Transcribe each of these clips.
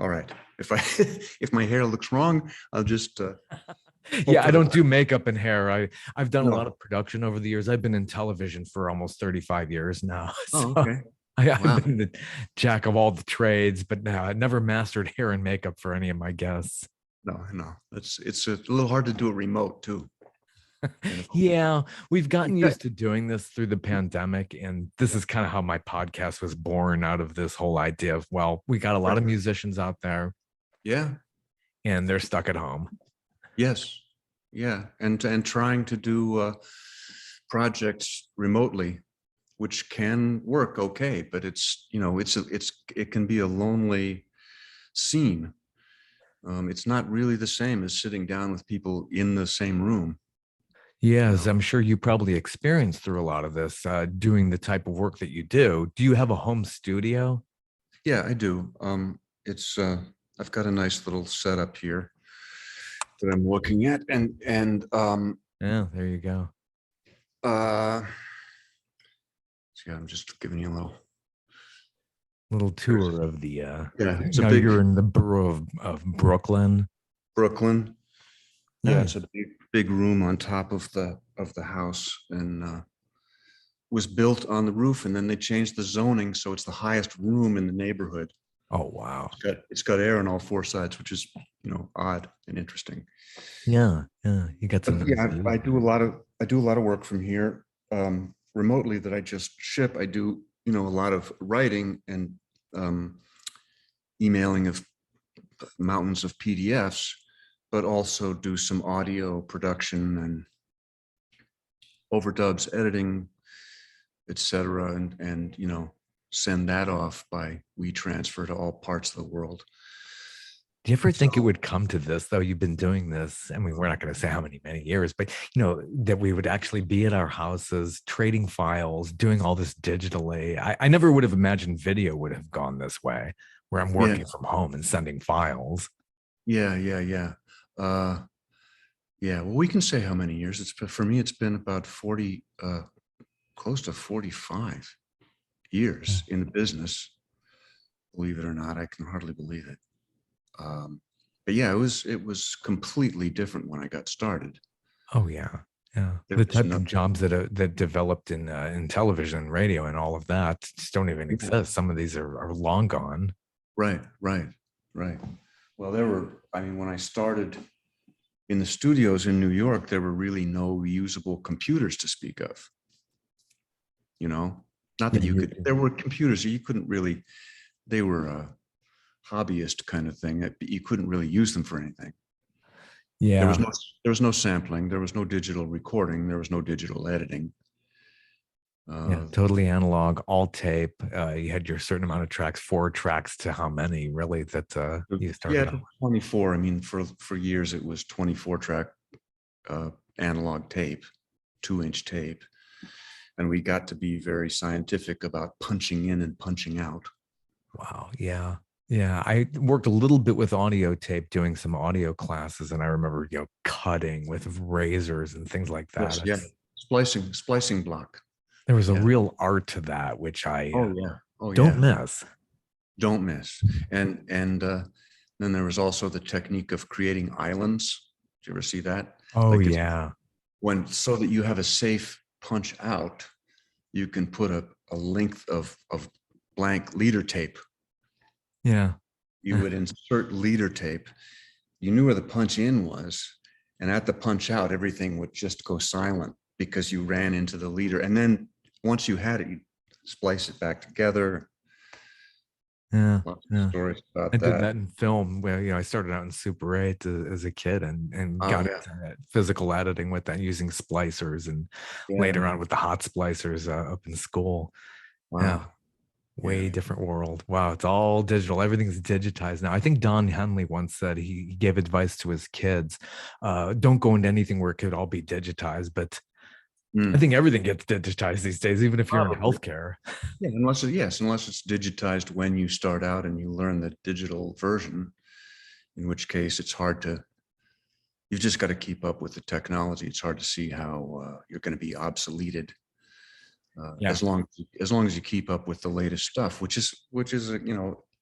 all right. If I if my hair looks wrong, I'll just Yeah, I don't do makeup and hair. I've done a lot no. of production over the years. I've been in television for almost 35 years now. Oh, So okay. I've Wow. been the jack of all the trades, but no, I never mastered hair and makeup for any of my guests. No. It's a little hard to do it remote too. You know. Yeah, we've gotten Okay. used to doing this through the pandemic. And this is kind of how my podcast was born out of this whole idea of, well, we got a lot of musicians out there Yeah. and they're stuck at home. Yes. Yeah. And trying to do projects remotely, which can work okay, but it's it can be a lonely scene. It's not really the same as sitting down with people in the same room. Yes, I'm sure you probably experienced through a lot of this doing the type of work that you do. Do you have a home studio? Yeah, I do. It's I've got a nice little setup here that I'm looking at, and Yeah, there you go. uh, see, I'm just giving you a Little tour of the yeah, it's a now big you're in the borough of Brooklyn. Brooklyn. Yeah, it's Nice. a big room on top of the house, and was built on the roof, and then they changed the zoning, so it's the highest room in the neighborhood. Oh wow. It's got air on all four sides, which is odd and interesting. Yeah, yeah. You got some But nice yeah, views. I do a lot of work from here remotely that I just ship. I do a lot of writing and um, emailing of mountains of PDFs, but also do some audio production and overdubs, editing, etc., and send that off by WeTransfer to all parts of the world. Do you ever think it So would come to this, though? You've been doing this. I mean, we're not going to say how many years, but that we would actually be at our houses trading files, doing all this digitally. I never would have imagined video would have gone this way, where I'm yeah, working from home and sending files. yeah. Yeah, well, we can say how many years. For me, it's been about 40, close to 45 Yeah. years in the business. Believe it or not, I can hardly believe it. But yeah, it was completely different when I got started. Oh yeah, yeah. There The was type of nothing. jobs that developed in television, and radio, and all of that just don't even exist. Some of these are long gone. Right. Well, I mean, when I started in the studios in New York, there were really no usable computers to speak of. Not that Yeah, there were computers you couldn't really, they were a hobbyist kind of thing that you couldn't really use them for anything. There was yeah. no, there was no sampling, there was no digital recording, there was no digital editing. Yeah, totally analog, all tape. You had your certain amount of tracks, 4 tracks to how many really that you Yeah, started on. 24. I mean, for years it was 24 track analog tape, 2-inch tape. And we got to be very scientific about punching in and punching out. Wow. Yeah. Yeah. I worked a little bit with audio tape doing some audio classes, and I remember, cutting with razors and things like that. Yes, yeah. Splicing block. There was a Yeah. real art to that, which I Oh yeah. Oh don't yeah. miss. Don't miss. And then there was also the technique of creating islands. Did you ever see that? Oh, Like yeah. so that you have a safe punch out, you can put a length of blank leader tape. Yeah. You would insert leader tape. You knew where the punch in was, and at the punch out, everything would just go silent because you ran into the leader. And then once you had it, you splice it back together. Yeah. Lots of Yeah. stories I about did that. that in film where, I started out in Super 8 as a kid and Oh got yeah, into that physical editing with that using splicers, and yeah. later on with the hot splicers up in school. Yeah. Wow. Way Yeah. different world. Wow. It's all digital. Everything's digitized now. I think Don Henley once said he gave advice to his kids. Don't go into anything where it could all be digitized, but I Mm. think everything gets digitized these days, even if you're in Probably. healthcare. Yeah, unless it's digitized when you start out and you learn the digital version, in which case it's hard to. You've just got to keep up with the technology. It's hard to see how you're going to be obsoleted Yeah. as long as you keep up with the latest stuff, which is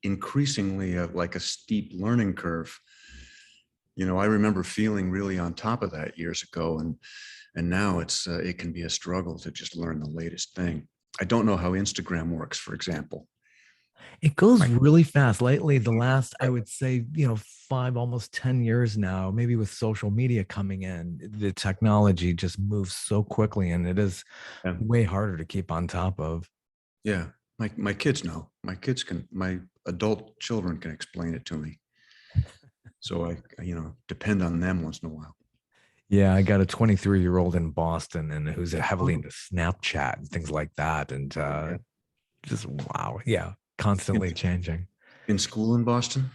increasingly like a steep learning curve. You know, I remember feeling really on top of that years ago, and now it can be a struggle to just learn the latest thing. I don't know how Instagram works, for example. It goes My, really fast. Lately, the last, I would say, 5, almost 10 years now, maybe with social media coming in, the technology just moves so quickly and it is yeah, way harder to keep on top of. yeah. My kids know. My adult children can explain it to me. So I depend on them once in a while. Yeah, I got a 23-year-old in Boston and who's heavily Oh, into Snapchat and things like that. And yeah. just wow. Yeah, In, constantly changing. in school in Boston?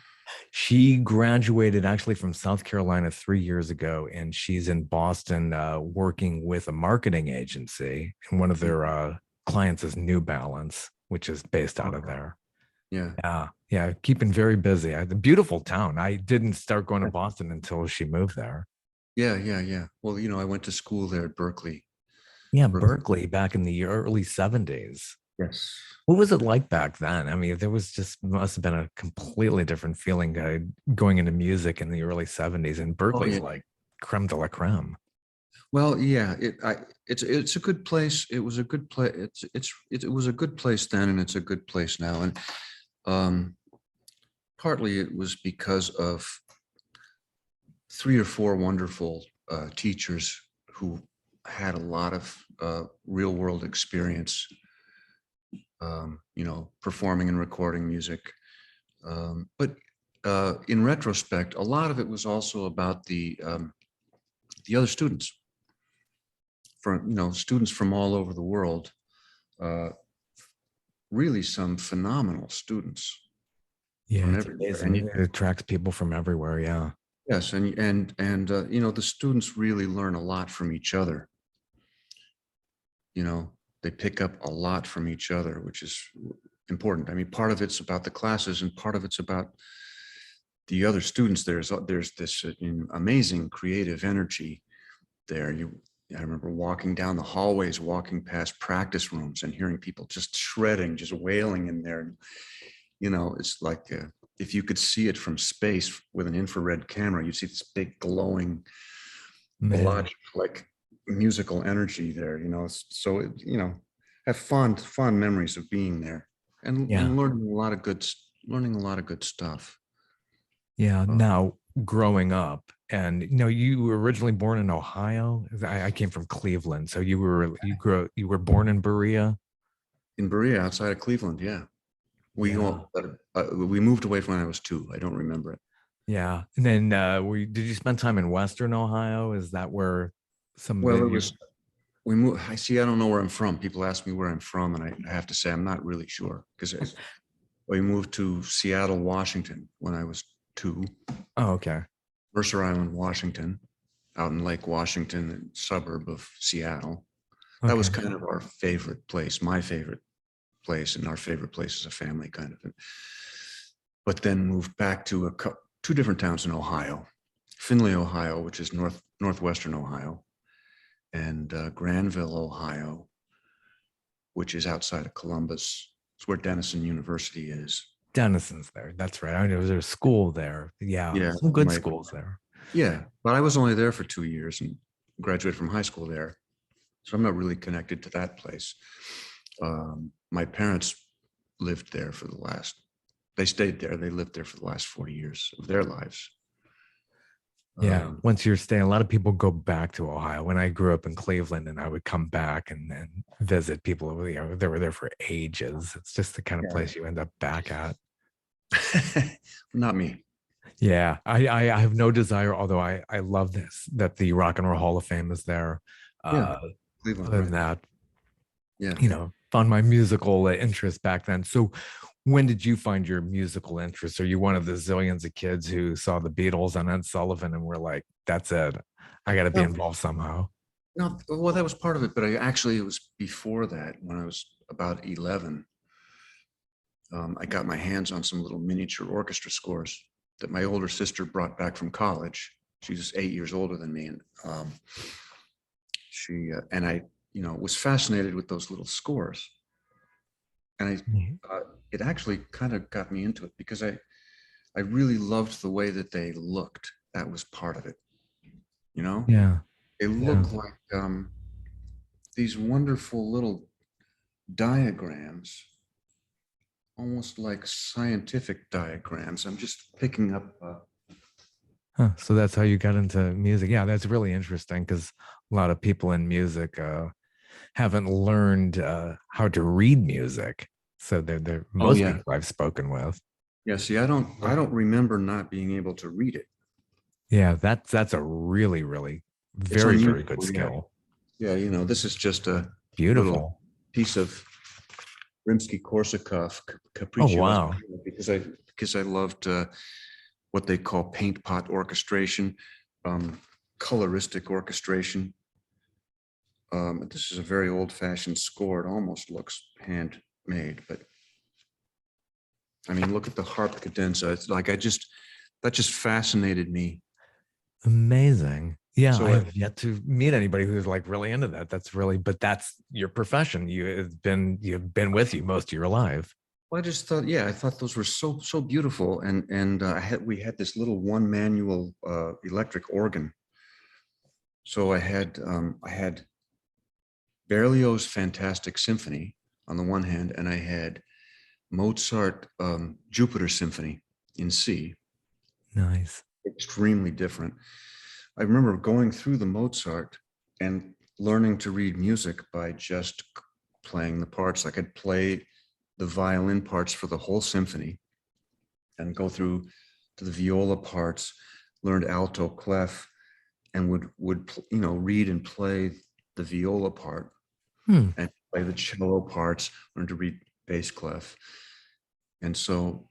She graduated actually from South Carolina 3 years ago, and she's in Boston working with a marketing agency. And one of Mm. their clients is New Balance, which is based out of Okay. there. Yeah. Yeah, yeah, keeping very busy. The beautiful town. I didn't start going to Boston until she moved there. Yeah, yeah, yeah. Well, I went to school there at Berkeley. Yeah, Berkeley. Berkeley back in the early 70s. Yes. What was it like back then? I mean, there was just must have been a completely different feeling going into music in the early 70s. And Oh Berkeley's yeah. like creme de la creme. Well, yeah, it's a good place. It was a good place. It was a good place then, and it's a good place now. And um, partly it was because of 3 or 4 wonderful teachers who had a lot of real world experience, performing and recording music. But in retrospect, a lot of it was also about the other students, from students from all over the world. Uh, Really, some phenomenal students Yeah, from it's everywhere. And amazing. It attracts people from everywhere. Yeah. yes, and the students really learn a lot from each other. They pick up a lot from each other, which is important. I mean, part of it's about the classes, and part of it's about the other students. There's this amazing creative energy there. I remember walking down the hallways, walking past practice rooms, and hearing people just shredding, just wailing in there. It's like if you could see it from space with an infrared camera, you see this big glowing Man. blotch like musical energy there. So have fond memories of being there, Yeah. and learning a lot of good stuff. Yeah. Uh, Now, growing up, and you were originally born in Ohio. I came from Cleveland, so you were born in Berea. in Berea, outside of Cleveland, yeah. Yeah. We moved away from when I was 2. I don't remember it. Yeah. And then did you spend time in Western Ohio? Is that where some of Well, the it you was we moved. I see. I don't know where I'm from. People ask me where I'm from, and I have to say I'm not really sure, because we moved to Seattle, Washington when I was 2. Oh, okay. Mercer Island, Washington, out in Lake Washington, a suburb of Seattle. That was Okay. kind of our favorite place, my favorite place, and our favorite place as a family, kind of. But then moved back to 2 different towns in Ohio: Findlay, Ohio, which is northwestern Ohio, and Granville, Ohio, which is outside of Columbus. It's where Denison University is. Denison's there. That's right. I know there's a school there. Yeah. Yeah, Some good schools there. yeah, but I was only there for 2 years and graduated from high school there, so I'm not really connected to that place. My parents lived there for the last. They stayed there. They lived there for the last 40 years of their lives. Yeah. Um, Once you're staying, a lot of people go back to Ohio. When I grew up in Cleveland and I would come back and visit people, they were there for ages. It's just the kind of yeah. place you end up back at. Not me. Yeah. I have no desire, although I love this, that the Rock and Roll Hall of Fame is there. Yeah, Uh, Cleveland, other than right? that, Yeah. found my musical interest back then. So when did you find your musical interest? Are you one of the zillions of kids who saw the Beatles on Ed Sullivan and were like, that's it, I got to be No, involved somehow? no. Well, that was part of it, but it was before that. When I was about 11, I got my hands on some little miniature orchestra scores that my older sister brought back from college. She's 8 years older than me, and she and I, was fascinated with those little scores. And it actually kind of got me into it because I really loved the way that they looked. That was part of it, you know? Yeah. They Yeah. look like these wonderful little diagrams, almost like scientific diagrams. I'm just picking up. Huh. So that's how you got into music. Yeah, that's really interesting because a lot of people in music haven't learned how to read music. So they're Oh most yeah, people I've spoken with. yeah. See, I don't remember not being able to read it. Yeah, that's a really, really It's very, very good unusual. Yeah, skill. yeah. You know, this is just a little Beautiful. piece of Rimsky-Korsakov Oh capriccio wow. because I loved what they call paint pot orchestration, um, coloristic orchestration. This is a very old-fashioned score. It almost looks handmade, but I mean, look at the harp cadenza. It's like that just fascinated me. Amazing. Yeah, I So have yet to meet anybody who's like really into that. That's really, but that's your profession. You've been with you most of your life. I just thought, yeah, I thought those were so beautiful, and we had this little one manual electric organ. So I had Berlioz's Fantastic Symphony on the one hand, and I had Mozart Jupiter Symphony in C. Nice. Extremely different. I remember going through the Mozart and learning to read music by just playing the parts. Like I'd play the violin parts for the whole symphony and go through to the viola parts, learned alto clef, and would read and play the viola part Hmm. and play the cello parts, learn to read bass clef. And so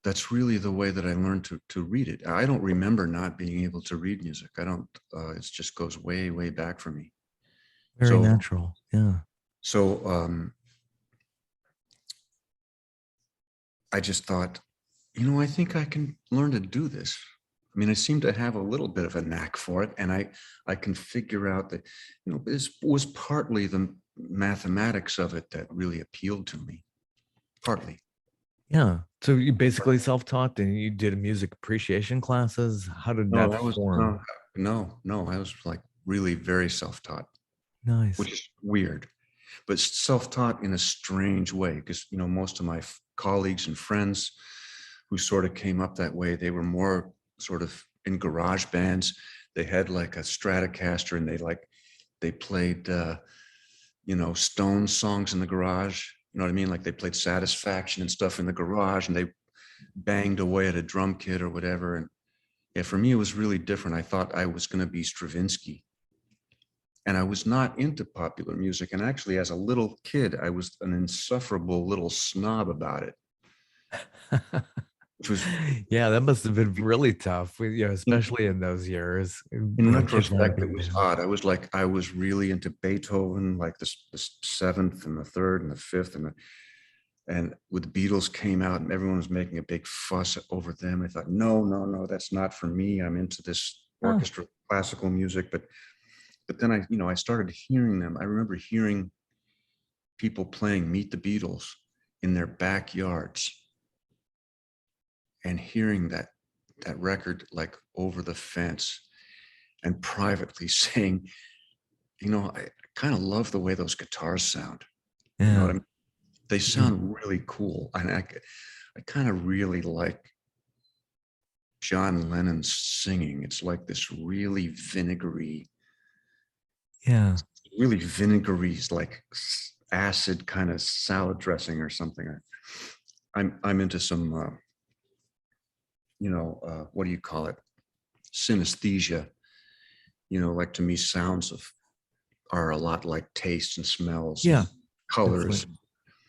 that's really the way that I learned to read it. I don't remember not being able to read music. I don't, it just goes way back for me. Very So, natural. Yeah. so I just thought, I think I can learn to do this. I mean, I seem to have a little bit of a knack for it, and I can figure out that, this was partly the mathematics of it that really appealed to me. Partly. Yeah. So you basically self-taught and you did music appreciation classes. How did No, that that was form? no. I was like really very self-taught, Nice. which is weird, but self-taught in a strange way because most of my colleagues and friends who sort of came up that way, they were more sort of in garage bands. They had like a Stratocaster and they played Stone songs in the garage. You know what I mean? Like they played Satisfaction and stuff in the garage and they banged away at a drum kit or whatever. And yeah, for me, it was really different. I thought I was going to be Stravinsky. And I was not into popular music. And actually, as a little kid, I was an insufferable little snob about it, which was, Yeah, that must have been really tough, in, especially in those years. in Kids weren't retrospect, it being was down. odd. I was really into Beethoven, like the seventh and the third and the fifth and when the Beatles came out and everyone was making a big fuss over them. I thought, no, that's not for me. I'm into this Huh. orchestra classical music, but then I started hearing them. I remember hearing people playing Meet the Beatles in their backyards and hearing that record like over the fence and privately saying, I kind of love the way those guitars sound. You know what I Yeah. mean? They sound really cool. And I kind of really like John Lennon's singing. It's like this Yeah. really vinegary, like acid kind of salad dressing or something. I'm into some, what do you call it? Synesthesia. Like to me, are a lot like tastes and smells and Yeah. It's like, colors.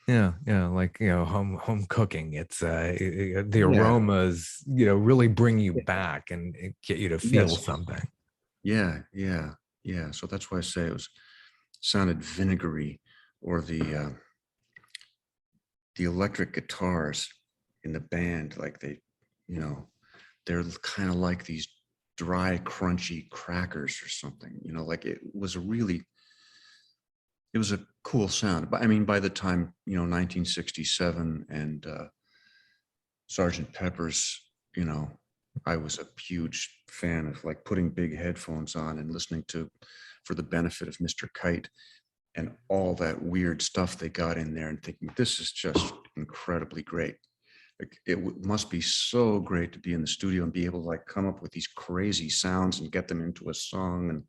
yeah, like, home cooking. It's the Yeah. aromas, really bring you back and get you to feel Yes. something. Yeah. So that's why I say sounded vinegary, or the electric guitars in the band, like you know, they're kind of like these dry, crunchy crackers or something. Like it was a really it was a cool sound. But I mean, by the time, 1967 and Sergeant Pepper's, I was a huge fan of like putting big headphones on and listening to For the Benefit of Mr. Kite and all that weird stuff they got in there, and thinking, this is just incredibly great. Like, must be so great to be in the studio and be able to like come up with these crazy sounds and get them into a song.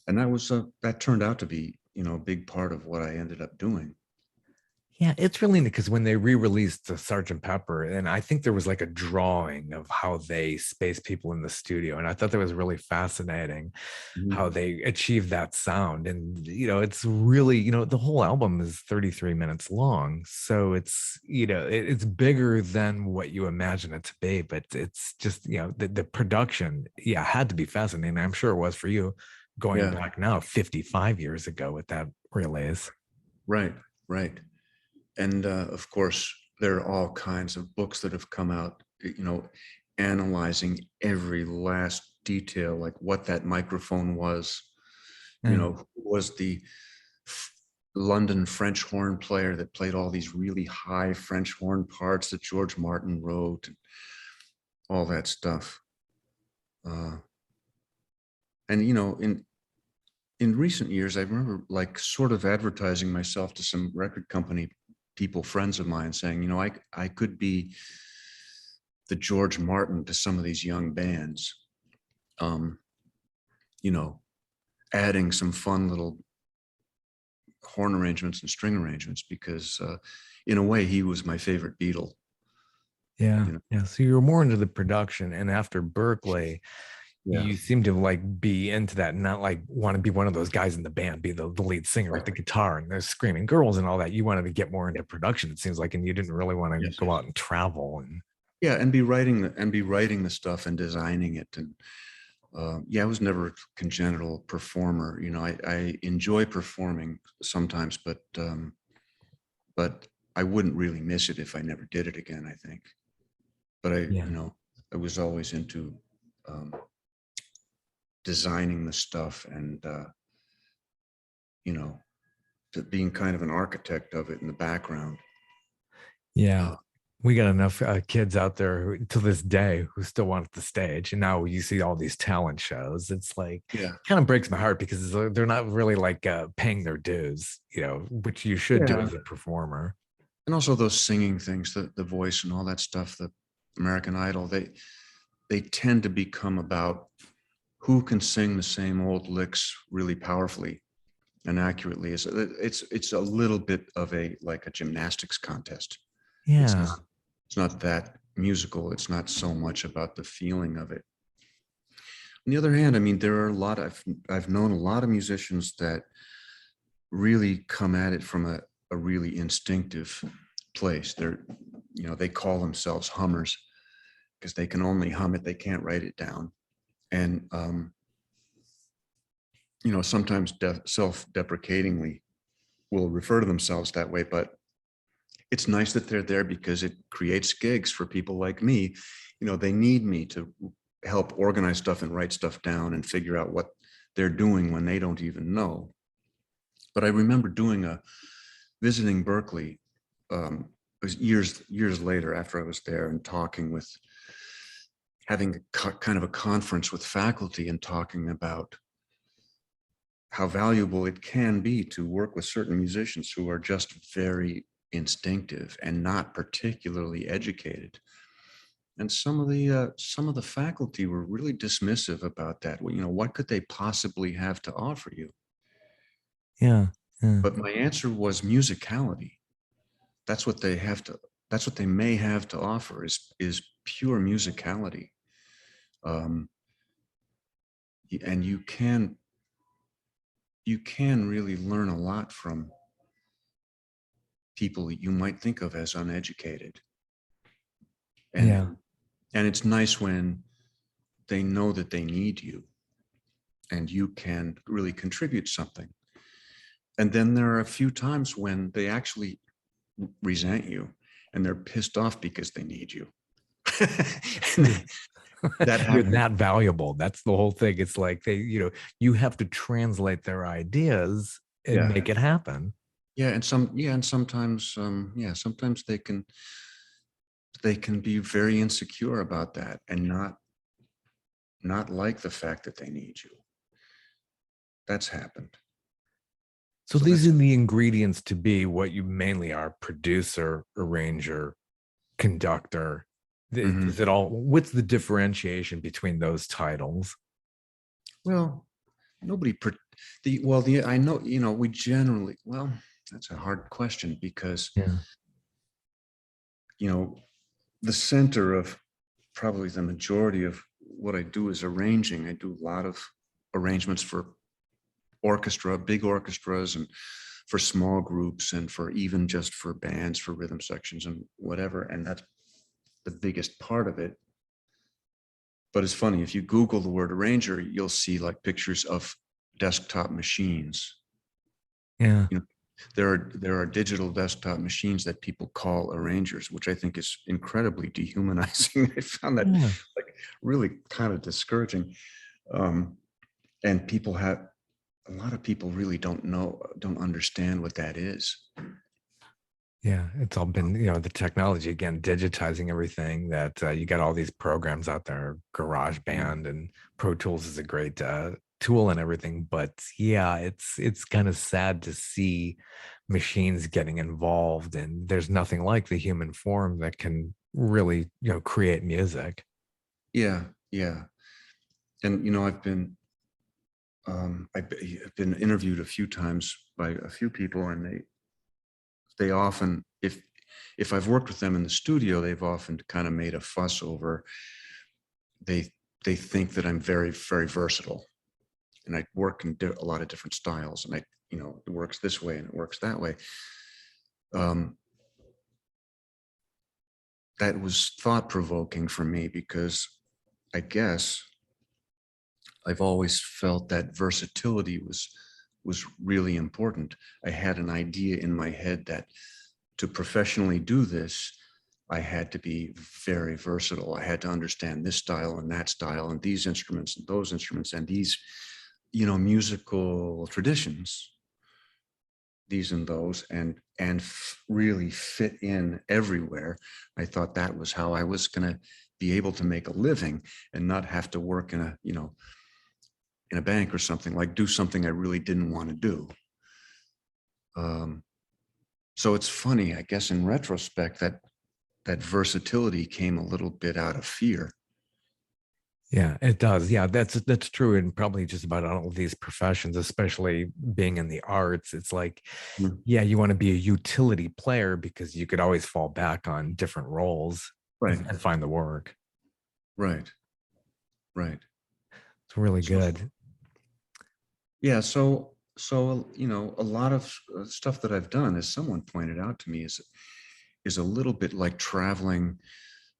And that was that turned out to be, a big part of what I ended up doing. Yeah, it's really neat because when they re-released the Sergeant Pepper, and I think there was like a drawing of how they spaced people in the studio, and I thought that was really fascinating how they achieved that sound. And it's really, the whole album is 33 minutes long, so it's it's bigger than what you imagine it to be, but it's just the production, had to be fascinating. I'm sure it was for you, going back now 55 years ago with that release. Right. And of course, there are all kinds of books that have come out, analyzing every last detail, like what that microphone was, who was the London French horn player that played all these really high French horn parts that George Martin wrote, and all that stuff. And, in recent years, I remember like sort of advertising myself to some record company people, friends of mine, saying, I could be the George Martin to some of these young bands, adding some fun little horn arrangements and string arrangements, because in a way he was my favorite Beatle. Yeah. So you were more into the production, and after Berkeley, you seem to like be into that, not like want to be one of those guys in the band, be the lead singer with the guitar and the screaming girls and all that. You wanted to get more into production, it seems like, and you didn't really want to go out and travel and be writing the stuff and designing it. And I was never a congenital performer. I enjoy performing sometimes, but I wouldn't really miss it if I never did it again, I think. But I was always into designing the stuff and being kind of an architect of it in the background. We got enough kids out there who, to this day, who still want the stage, and now you see all these talent shows. It's like, kind of breaks my heart, because they're not really like paying their dues, which you should do as a performer. And also those singing things, the voice and all that stuff, the American Idol, they tend to become about who can sing the same old licks really powerfully and accurately. It's a little bit of a gymnastics contest. It's not that musical. It's not so much about the feeling of it. On the other hand, I mean, there are I've known a lot of musicians that really come at it from a really instinctive place. They call themselves hummers because they can only hum it. They can't write it down. And, sometimes self-deprecatingly will refer to themselves that way, but it's nice that they're there because it creates gigs for people like me. They need me to help organize stuff and write stuff down and figure out what they're doing when they don't even know. But I remember visiting Berkeley, it was years later after I was there, and having kind of a conference with faculty and talking about how valuable it can be to work with certain musicians who are just very instinctive and not particularly educated. And some of the faculty were really dismissive about that. What could they possibly have to offer you? But my answer was musicality. That's what they may have to offer is pure musicality. And you can really learn a lot from people that you might think of as uneducated. And it's nice when they know that they need you and you can really contribute something. And then there are a few times when they actually resent you and they're pissed off because they need you. You're that valuable. That's the whole thing. It's like you have to translate their ideas and Yeah. make it happen. Yeah. And sometimes, sometimes they can be very insecure about that and not like the fact that they need you. That's happened. So So these that's, are the ingredients to be what you mainly are: producer, arranger, conductor. mhm. Is it all, what's the differentiation between those titles? Well, nobody, the, I know, we generally, well, that's a hard question because, Yeah. you know, the center of probably the majority of what I do is arranging. I do a lot of arrangements for orchestra, big orchestras, and for small groups, and for even just for bands, for rhythm sections and whatever. And that's the biggest part of it. But it's funny, if you Google the word arranger, you'll see like pictures of desktop machines. Yeah. You know, there are digital desktop machines that people call arrangers, which I think is incredibly dehumanizing. I found that Yeah. like really kind of discouraging. Um, and a lot of people really don't understand what that is. Yeah, it's all been, the technology again, digitizing everything. That you got all these programs out there, GarageBand and Pro Tools is a great tool and everything. But yeah, it's kind of sad to see machines getting involved, and there's nothing like the human form that can really, create music. Yeah, yeah. And I've been interviewed a few times by a few people, and they often, if I've worked with them in the studio, they've often kind of made a fuss over, they they think that I'm very, very versatile, and I work in a lot of different styles, and it works this way and it works that way. Um, that was thought provoking for me because I guess I've always felt that versatility was really important. I had an idea in my head that to professionally do this, I had to be very versatile. I had to understand this style and that style and these instruments and those instruments and these, musical traditions, these and those, and really fit in everywhere. I thought that was how I was going to be able to make a living and not have to work in a bank or something, like do something I really didn't want to do. Um, so it's funny, I guess, in retrospect, that versatility came a little bit out of fear. Yeah, it does. Yeah, that's true in probably just about all of these professions, especially being in the arts. It's like, Mm. yeah, you want to be a utility player because you could always fall back on different roles Right, and find the work. right, right. It's really So good. yeah, so a lot of stuff that I've done, as someone pointed out to me, is a little bit like traveling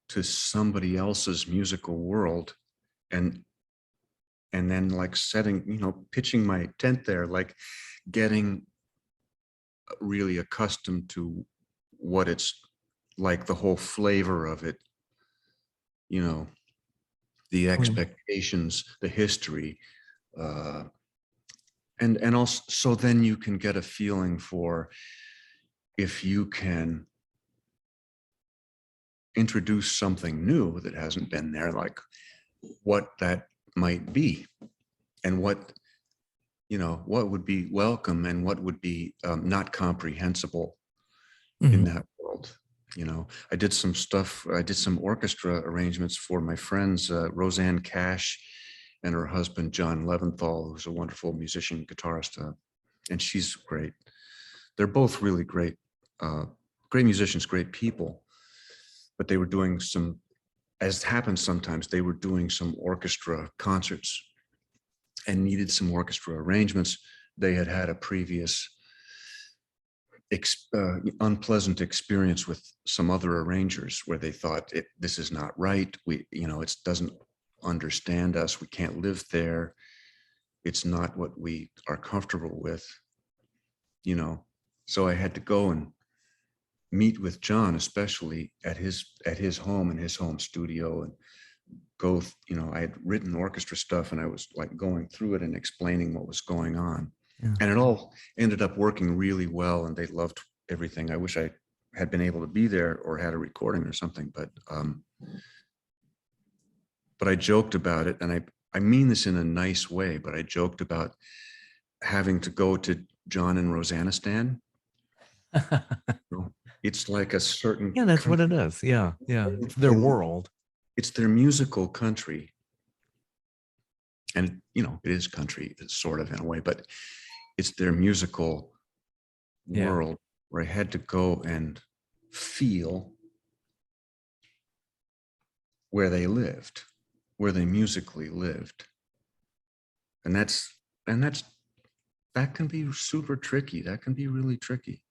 to somebody else's musical world, and then like pitching my tent there, like getting really accustomed to what it's like, the whole flavor of it, you know, the Mm. expectations, the history, uh, and also, so then you can get a feeling for, if you can introduce something new that hasn't been there, like what that might be, and what would be welcome and what would be not comprehensible in Mhm. that world. I did some orchestra arrangements for my friends, Roseanne Cash and her husband, John Leventhal, who's a wonderful musician, guitarist, and she's great. They're both really great musicians, great people, but they were doing some, as happens sometimes, they were doing some orchestra concerts and needed some orchestra arrangements. They had had a previous unpleasant experience with some other arrangers where they thought, this is not right. It doesn't understand us. We can't live there. It's not what we are comfortable with, you know. So I had to go and meet with John, especially at his home, in his home studio, and I had written orchestra stuff, and I was like going through it and explaining what was going on. Yeah. And it all ended up working really well, and they loved everything. I wish I had been able to be there or had a recording or something, but I joked about it, and I mean this in a nice way, but I joked about having to go to John and Rosannistan. It's like a certain Yeah, that's what it country. is. Yeah, yeah. It's their world. It's their musical country. And, it is country, sort of in a way, but it's their musical Yeah. world where I had to go and feel where they lived, where they musically lived. And that can be super tricky. That can be really tricky.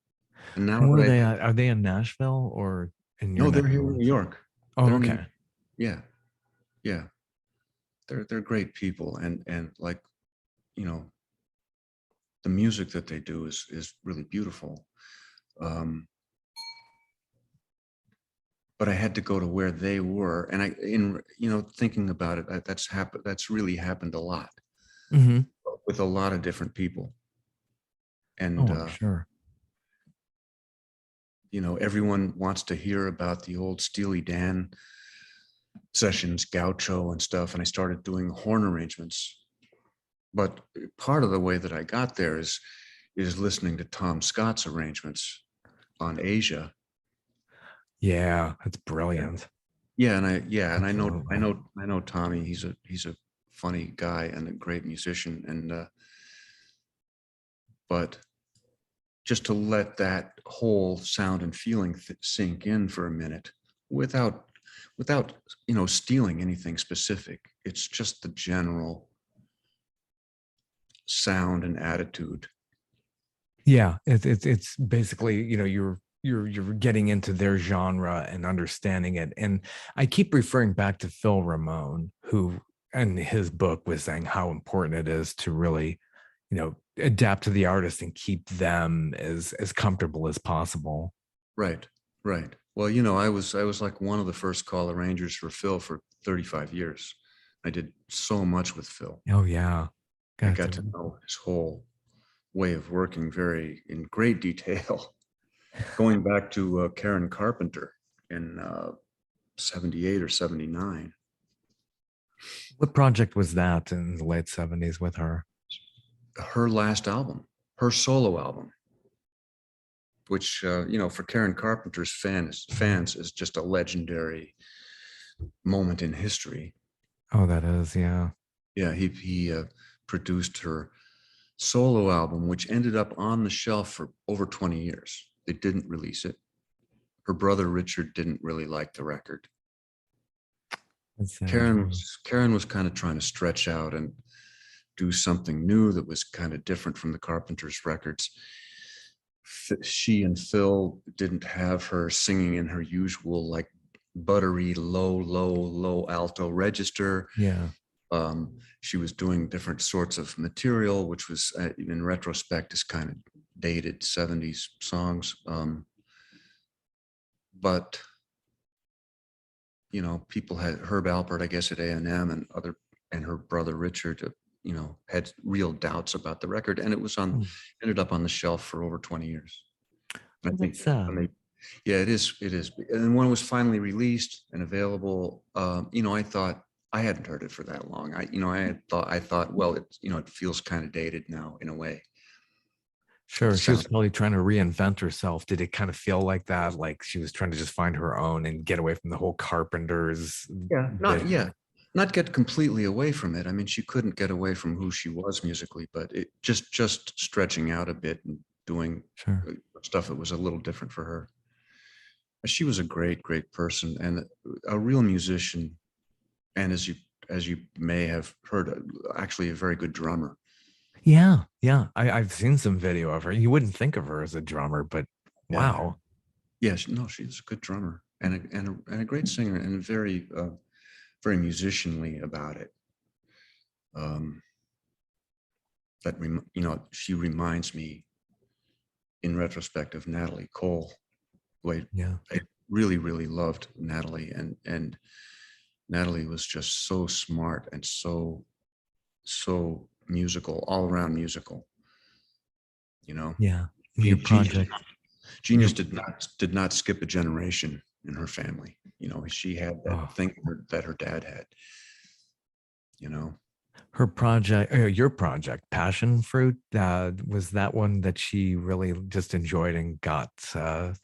And now And where are that they at? Are they in Nashville or in your no, neck they're of here the in New woods? York. Oh, They're in New, okay. yeah, yeah. They're great people. And like, you know, the music that they do is really beautiful. Um, but I had to go to where they were. And thinking about it, that's really happened a lot Hmm. with a lot of different people. And, Oh, I'm sure. everyone wants to hear about the old Steely Dan sessions, gaucho and stuff. And I started doing horn arrangements. But part of the way that I got there is listening to Tom Scott's arrangements on Asia. Yeah, that's Yeah. brilliant. And Absolutely. I know Tommy. He's a funny guy and a great musician. And but just to let that whole sound and feeling sink in for a minute without stealing anything specific. It's just the general sound and attitude. Yeah, it's basically, you're getting into their genre and understanding it. And I keep referring back to Phil Ramone, who in his book was saying how important it is to really, adapt to the artist and keep them as comfortable as possible. Right, right. Well, I was like one of the first call arrangers for Phil for 35 years. I did so much with Phil. Oh yeah. I God, got to know his whole way of working in great detail, going back to Karen Carpenter in 78 or 79. what project was that in the late 70s with her? Her last album, her solo album, which, for Karen Carpenter's fans is just a legendary moment in history. Oh, that is, yeah. Yeah, he produced her solo album, which ended up on the shelf for over 20 years. They didn't release it. Her brother Richard didn't really like the record. That's sad. Karen was kind of trying to stretch out and do something new that was kind of different from the Carpenters records. She and Phil didn't have her singing in her usual like buttery low alto register. Yeah. She was doing different sorts of material, which was in retrospect is kind of dated 70s songs. But people had Herb Alpert, I guess, at A&M, and her brother Richard, had real doubts about the record, and ended up on the shelf for over 20 years. And I Well, think that's yeah, it is. And when it was finally released and available, I thought I hadn't heard it for that long. I thought, well, it feels kind of dated now in a way. sure. It She was sounds, probably trying to reinvent herself. Did it kind of feel like that? Like she was trying to just find her own and get away from the whole Carpenters yeah, vision? not get completely away from it. I mean, she couldn't get away from who she was musically, but it just stretching out a bit and doing Sure. stuff that was a little different for her. She was a great person and a real musician, and as you may have heard, actually a very good drummer. Yeah. Yeah. I've seen some video of her. You wouldn't think of her as a drummer, but Yeah, wow. yeah. No, she's a good drummer and a great singer, and very musicianly about it. Um, she reminds me, in retrospect, of Natalie Cole, who Yeah. I really loved Natalie, and Natalie was just so smart and so musical, all around musical. you know. Yeah. Your Genius, project. Genius Your, did not skip a generation in her family. You know, she had that oh, thing that her dad had, you know. her project, your project, Passion Fruit, was that one that she really just enjoyed and got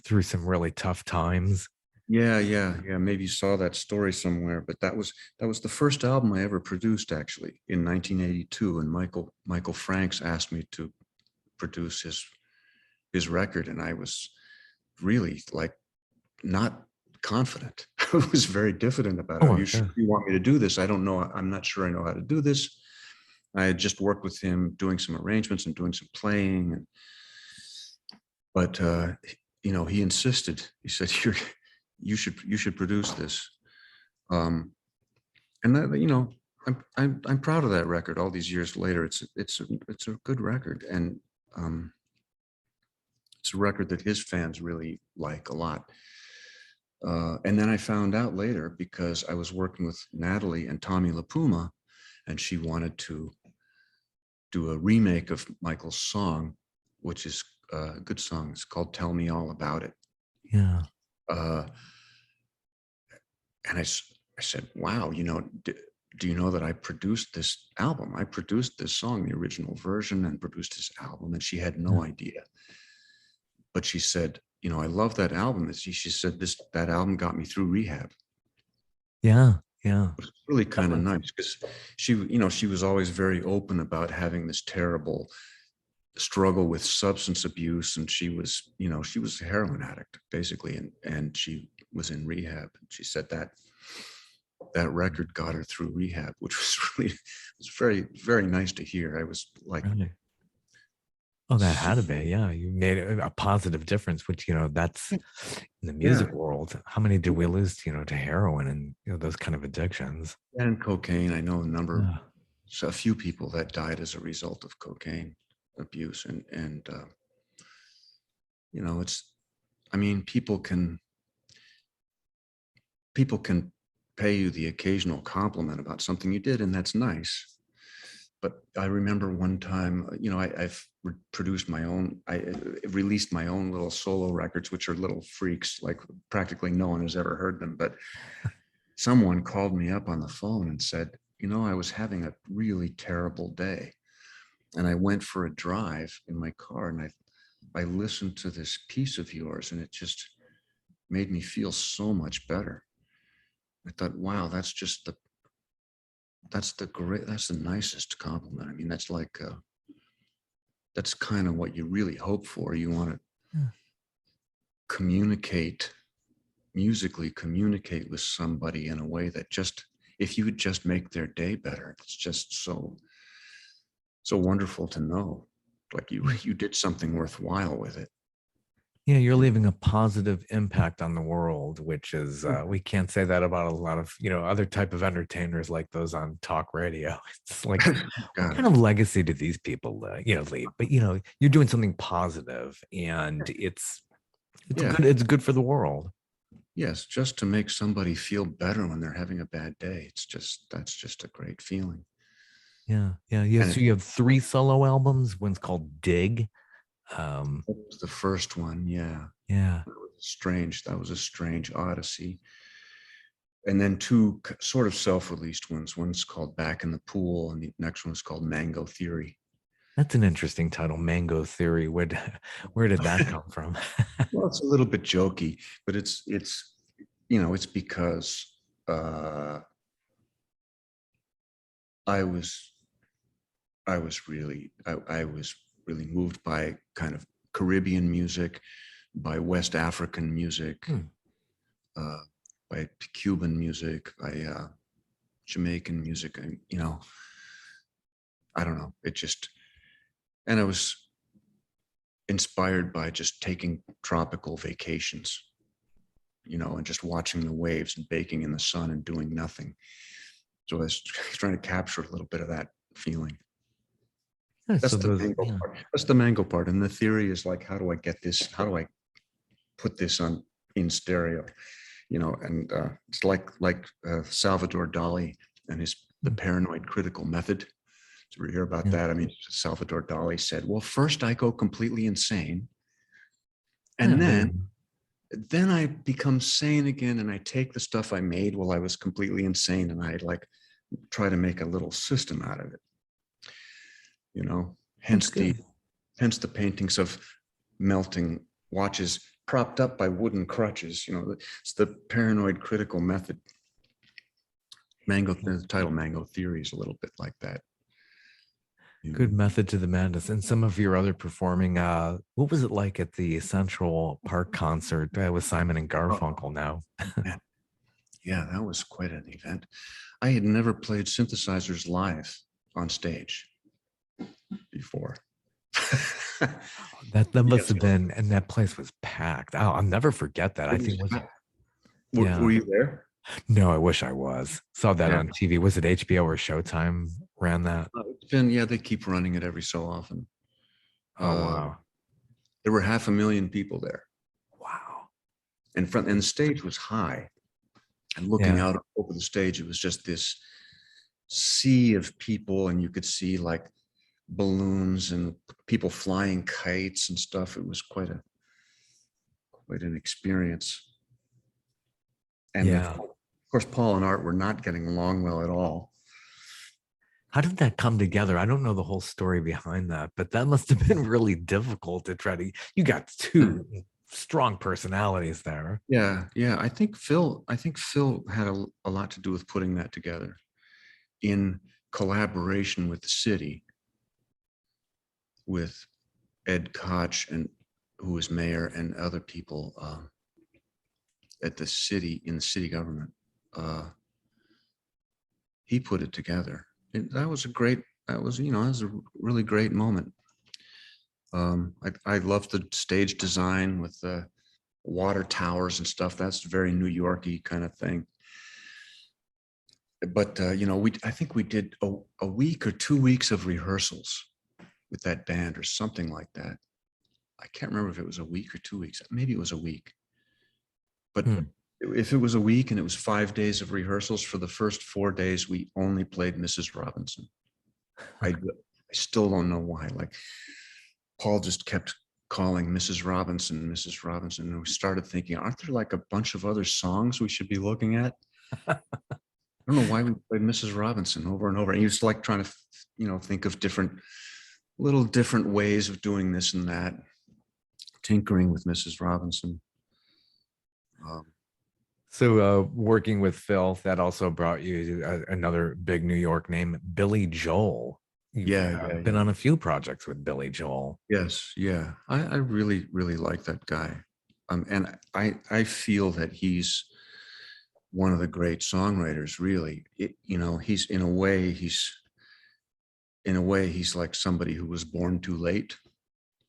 through some really tough times? Yeah. Maybe you saw that story somewhere, but that was the first album I ever produced, actually, in 1982. And Michael Franks asked me to produce his record, and I was really like not confident. I was very diffident about it. Are Oh, you sure sure. you want me to do this? I don't know. I'm not sure I know how to do this. I had just worked with him doing some arrangements and doing some playing, but he insisted. He said, you should produce this." Um, and that, I'm proud of that record. All these years later, it's a good record, and um, it's a record that his fans really like a lot. And then I found out later, because I was working with Natalie and Tommy LaPuma, and she wanted to do a remake of Michael's song, which is a good song. It's called "Tell Me All About It." Yeah. Uh, and I said, "Wow, do you know that I produced this album? I produced this song, the original version, and produced this album." And she had Yeah. no idea. But she said, "I love that album." And she said, that album got me through rehab. Yeah. Yeah. It was really That kind of was, nice, because she was always very open about having this terrible struggle with substance abuse, and she was a heroin addict basically, and she was in rehab. She said that record got her through rehab, which was really, it was very, very nice to hear. I was like, really. Oh, that had to be. Yeah. You made a positive difference, which, that's in the yeah, music world. How many did we lose, to heroin and, those kind of addictions? and cocaine. I know Yeah. a few people that died as a result of cocaine abuse, and it's, I mean, people can pay you the occasional compliment about something you did, and that's nice. But I remember one time, I've produced my own, I released my own little solo records, which are little freaks, like practically no one has ever heard them. But someone called me up on the phone and said, I was having a really terrible day. And I went for a drive in my car, and I listened to this piece of yours, and it just made me feel so much better. I thought, wow, that's the nicest compliment. I mean, that's kind of what you really hope for. You want to Yeah. communicate, musically communicate with somebody in a way that just, if you would just make their day better, it's just so wonderful to know, like Yeah. you did something worthwhile with it. Yeah, you're leaving a positive impact on the world, which is we can't say that about a lot of other type of entertainers like those on talk radio. It's like, what God, kind of legacy do these people leave? But you're doing something positive, and it's yeah, good. It's good for the world. yes, just to make somebody feel better when they're having a bad day. That's just a great feeling. Yeah, yeah, yeah. And So you have 3 solo albums. One's called Dig. it was the first one, yeah. Yeah, That was a strange odyssey. And then two sort of self-released ones. One's called Back in the Pool, and the next one's called Mango Theory. that's an interesting title, Mango Theory. Where did that come from? Well, it's a little bit jokey, but it's because uh, I was I was really moved by kind of Caribbean music, by West African music, Hmm. uh, by Cuban music, by Jamaican music. I don't know. And I was inspired by just taking tropical vacations, and just watching the waves and baking in the sun and doing nothing. So I was trying to capture a little bit of that feeling. Yeah, That's so the those, mango yeah. part. That's the mango part. And the theory is like, how do I get this? How do I put this on in stereo? And it's like Salvador Dali and the Hmm. paranoid critical method. Did you hear about Yeah. that? I mean, Salvador Dali said, well, first I go completely insane. Yeah, And then I become sane again. And I take the stuff I made while I was completely insane. And I like try to make a little system out of it, you know, that's hence good. the paintings of melting watches propped up by wooden crutches. You know, it's the paranoid critical method. The title Mango Theory is a little bit like that. You Good know? method to the madness. And some of your other performing, what was it like at the Central Park concert with Simon and Garfunkel now? Yeah, yeah, that was quite an event. I had never played synthesizers live on stage before. That must Yes. have been, and that place was packed. I'll never forget that. I think was Were yeah. you there? No, I wish I was. Saw that Yeah. on TV. Was it HBO or Showtime ran that? It's been, yeah, they keep running it every so often. Oh wow. There were 500,000 people there. Wow. And the stage was high. And looking Yeah. out over the stage, it was just this sea of people, and you could see like balloons and people flying kites and stuff. It was quite an experience. And of Yeah. course, Paul and Art were not getting along well at all. How did that come together? I don't know the whole story behind that, but that must have been really difficult to try to. You got two strong personalities there. Yeah, yeah. I think Phil had a lot to do with putting that together in collaboration with the city, with Ed Koch and who was mayor and other people at the city in the city government. He put it together. That was that was a really great moment. I loved the stage design with the water towers and stuff. That's very New Yorky kind of thing. But I think we did a week or 2 weeks of rehearsals with that band or something like that. I can't remember if it was a week or 2 weeks. Maybe it was a week. But if it was a week and it was 5 days of rehearsals, for the first 4 days, we only played Mrs. Robinson. I still don't know why. Like, Paul just kept calling Mrs. Robinson, Mrs. Robinson. And we started thinking, aren't there like a bunch of other songs we should be looking at? I don't know why we played Mrs. Robinson over and over. And he was like trying to, think of different ways of doing this and that, tinkering with Mrs. Robinson. So working with Phil, that also brought you another big New York name, Billy Joel. You've been on a few projects with Billy Joel. Yes, yeah. I really, really like that guy. And I feel that he's one of the great songwriters, really. He's in a way he's like somebody who was born too late.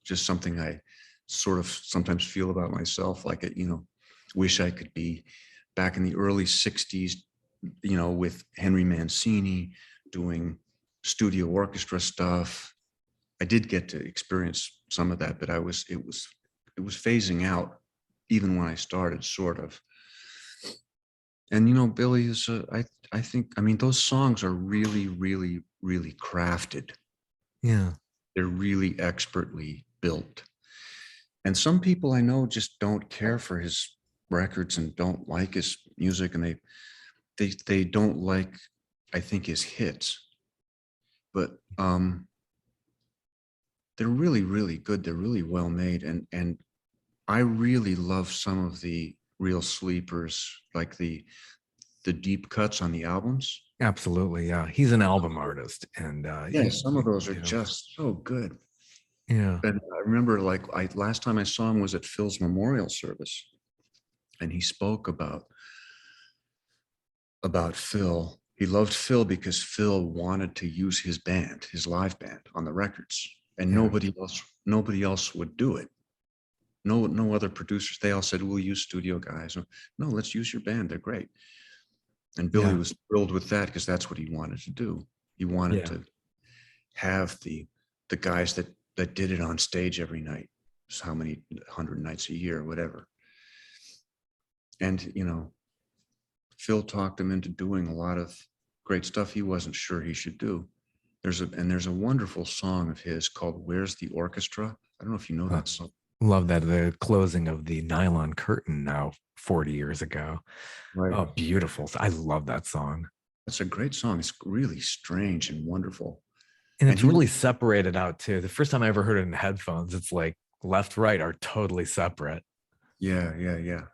Just something I sort of sometimes feel about myself, like wish I could be back in the early 60s, with Henry Mancini doing studio orchestra stuff. I did get to experience some of that, but it was phasing out even when I started, sort of. And Billy is I think those songs are really, really, really crafted. Yeah. They're really expertly built. And some people I know just don't care for his records and don't like his music, and they don't like, I think, his hits. But they're really, really good. They're really well made. And I really love some of the real sleepers, like the deep cuts on the albums. Absolutely. Yeah. He's an album artist. And some of those are just so good. Yeah. And I remember last time I saw him was at Phil's memorial service. And he spoke about Phil. He loved Phil because Phil wanted to use his band, his live band, on the records, and nobody else would do it. No other producers. They all said, "We'll use studio guys." No, let's use your band. They're great. And Billy was thrilled with that because that's what he wanted to do. He wanted to have the guys that did it on stage every night. So how many 100 nights a year, or whatever. And Phil talked him into doing a lot of great stuff he wasn't sure he should do. There's a wonderful song of his called "Where's the Orchestra." I don't know if you know Uh, that song. love that the closing of the Nylon Curtain now 40 years ago. Right. Oh, beautiful. I love that song. That's a great song. It's really strange and wonderful. And And it's he, really separated out too. The first time I ever heard it in headphones, it's like left, right are totally separate. yeah, yeah, yeah,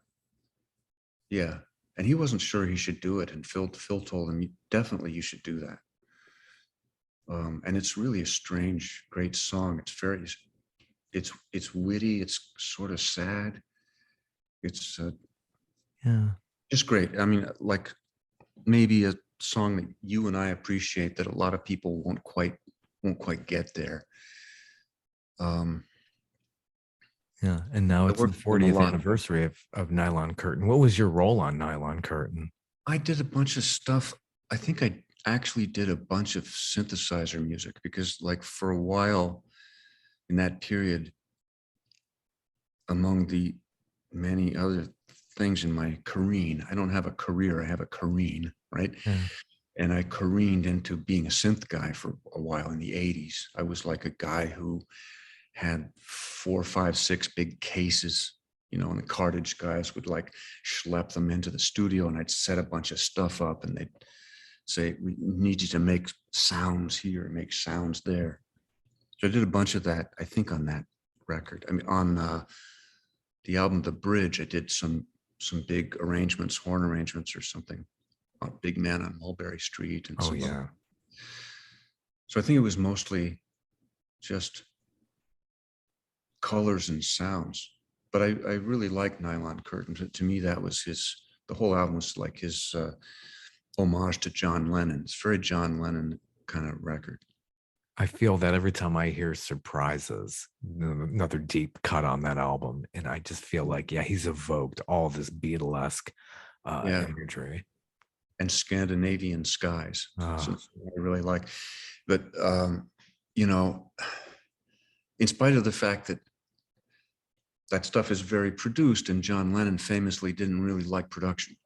yeah. And he wasn't sure he should do it, and Phil told him, definitely you should do that. And it's really a strange, great song. It's witty. It's sort of sad. It's Yeah. just great. I mean, like maybe a song that you and I appreciate that a lot of people won't quite get there. Um, Yeah. And now I it's the worked with him a 40th lot. anniversary of Nylon Curtain. What was your role on Nylon Curtain? I did a bunch of stuff. I think I actually did a bunch of synthesizer music because, like, for a while in that period, among the many other things in my careen, I don't have a career, I have a careen, right? Yeah. And I careened into being a synth guy for a while in the 80s. I was like a guy who had 4, 5, 6 big cases, and the cartage guys would like schlep them into the studio, and I'd set a bunch of stuff up, and they'd say, "We need you to make sounds here, make sounds there." So I did a bunch of that, I think, on that record. I mean, on the album The Bridge, I did some big arrangements, horn arrangements or something. Big Man on Mulberry Street and Oh, some other. yeah. So I think it was mostly just colors and sounds. But I really like Nylon Curtain. To me, that was the whole album was like his homage to John Lennon. It's very John Lennon kind of record. I feel that every time I hear Surprises, another deep cut on that album. And I just feel like, yeah, he's evoked all this Beatlesque Yeah. imagery. And Scandinavian skies. So Oh, I really like. But, you know, in spite of the fact that that stuff is very produced, and John Lennon famously didn't really like production.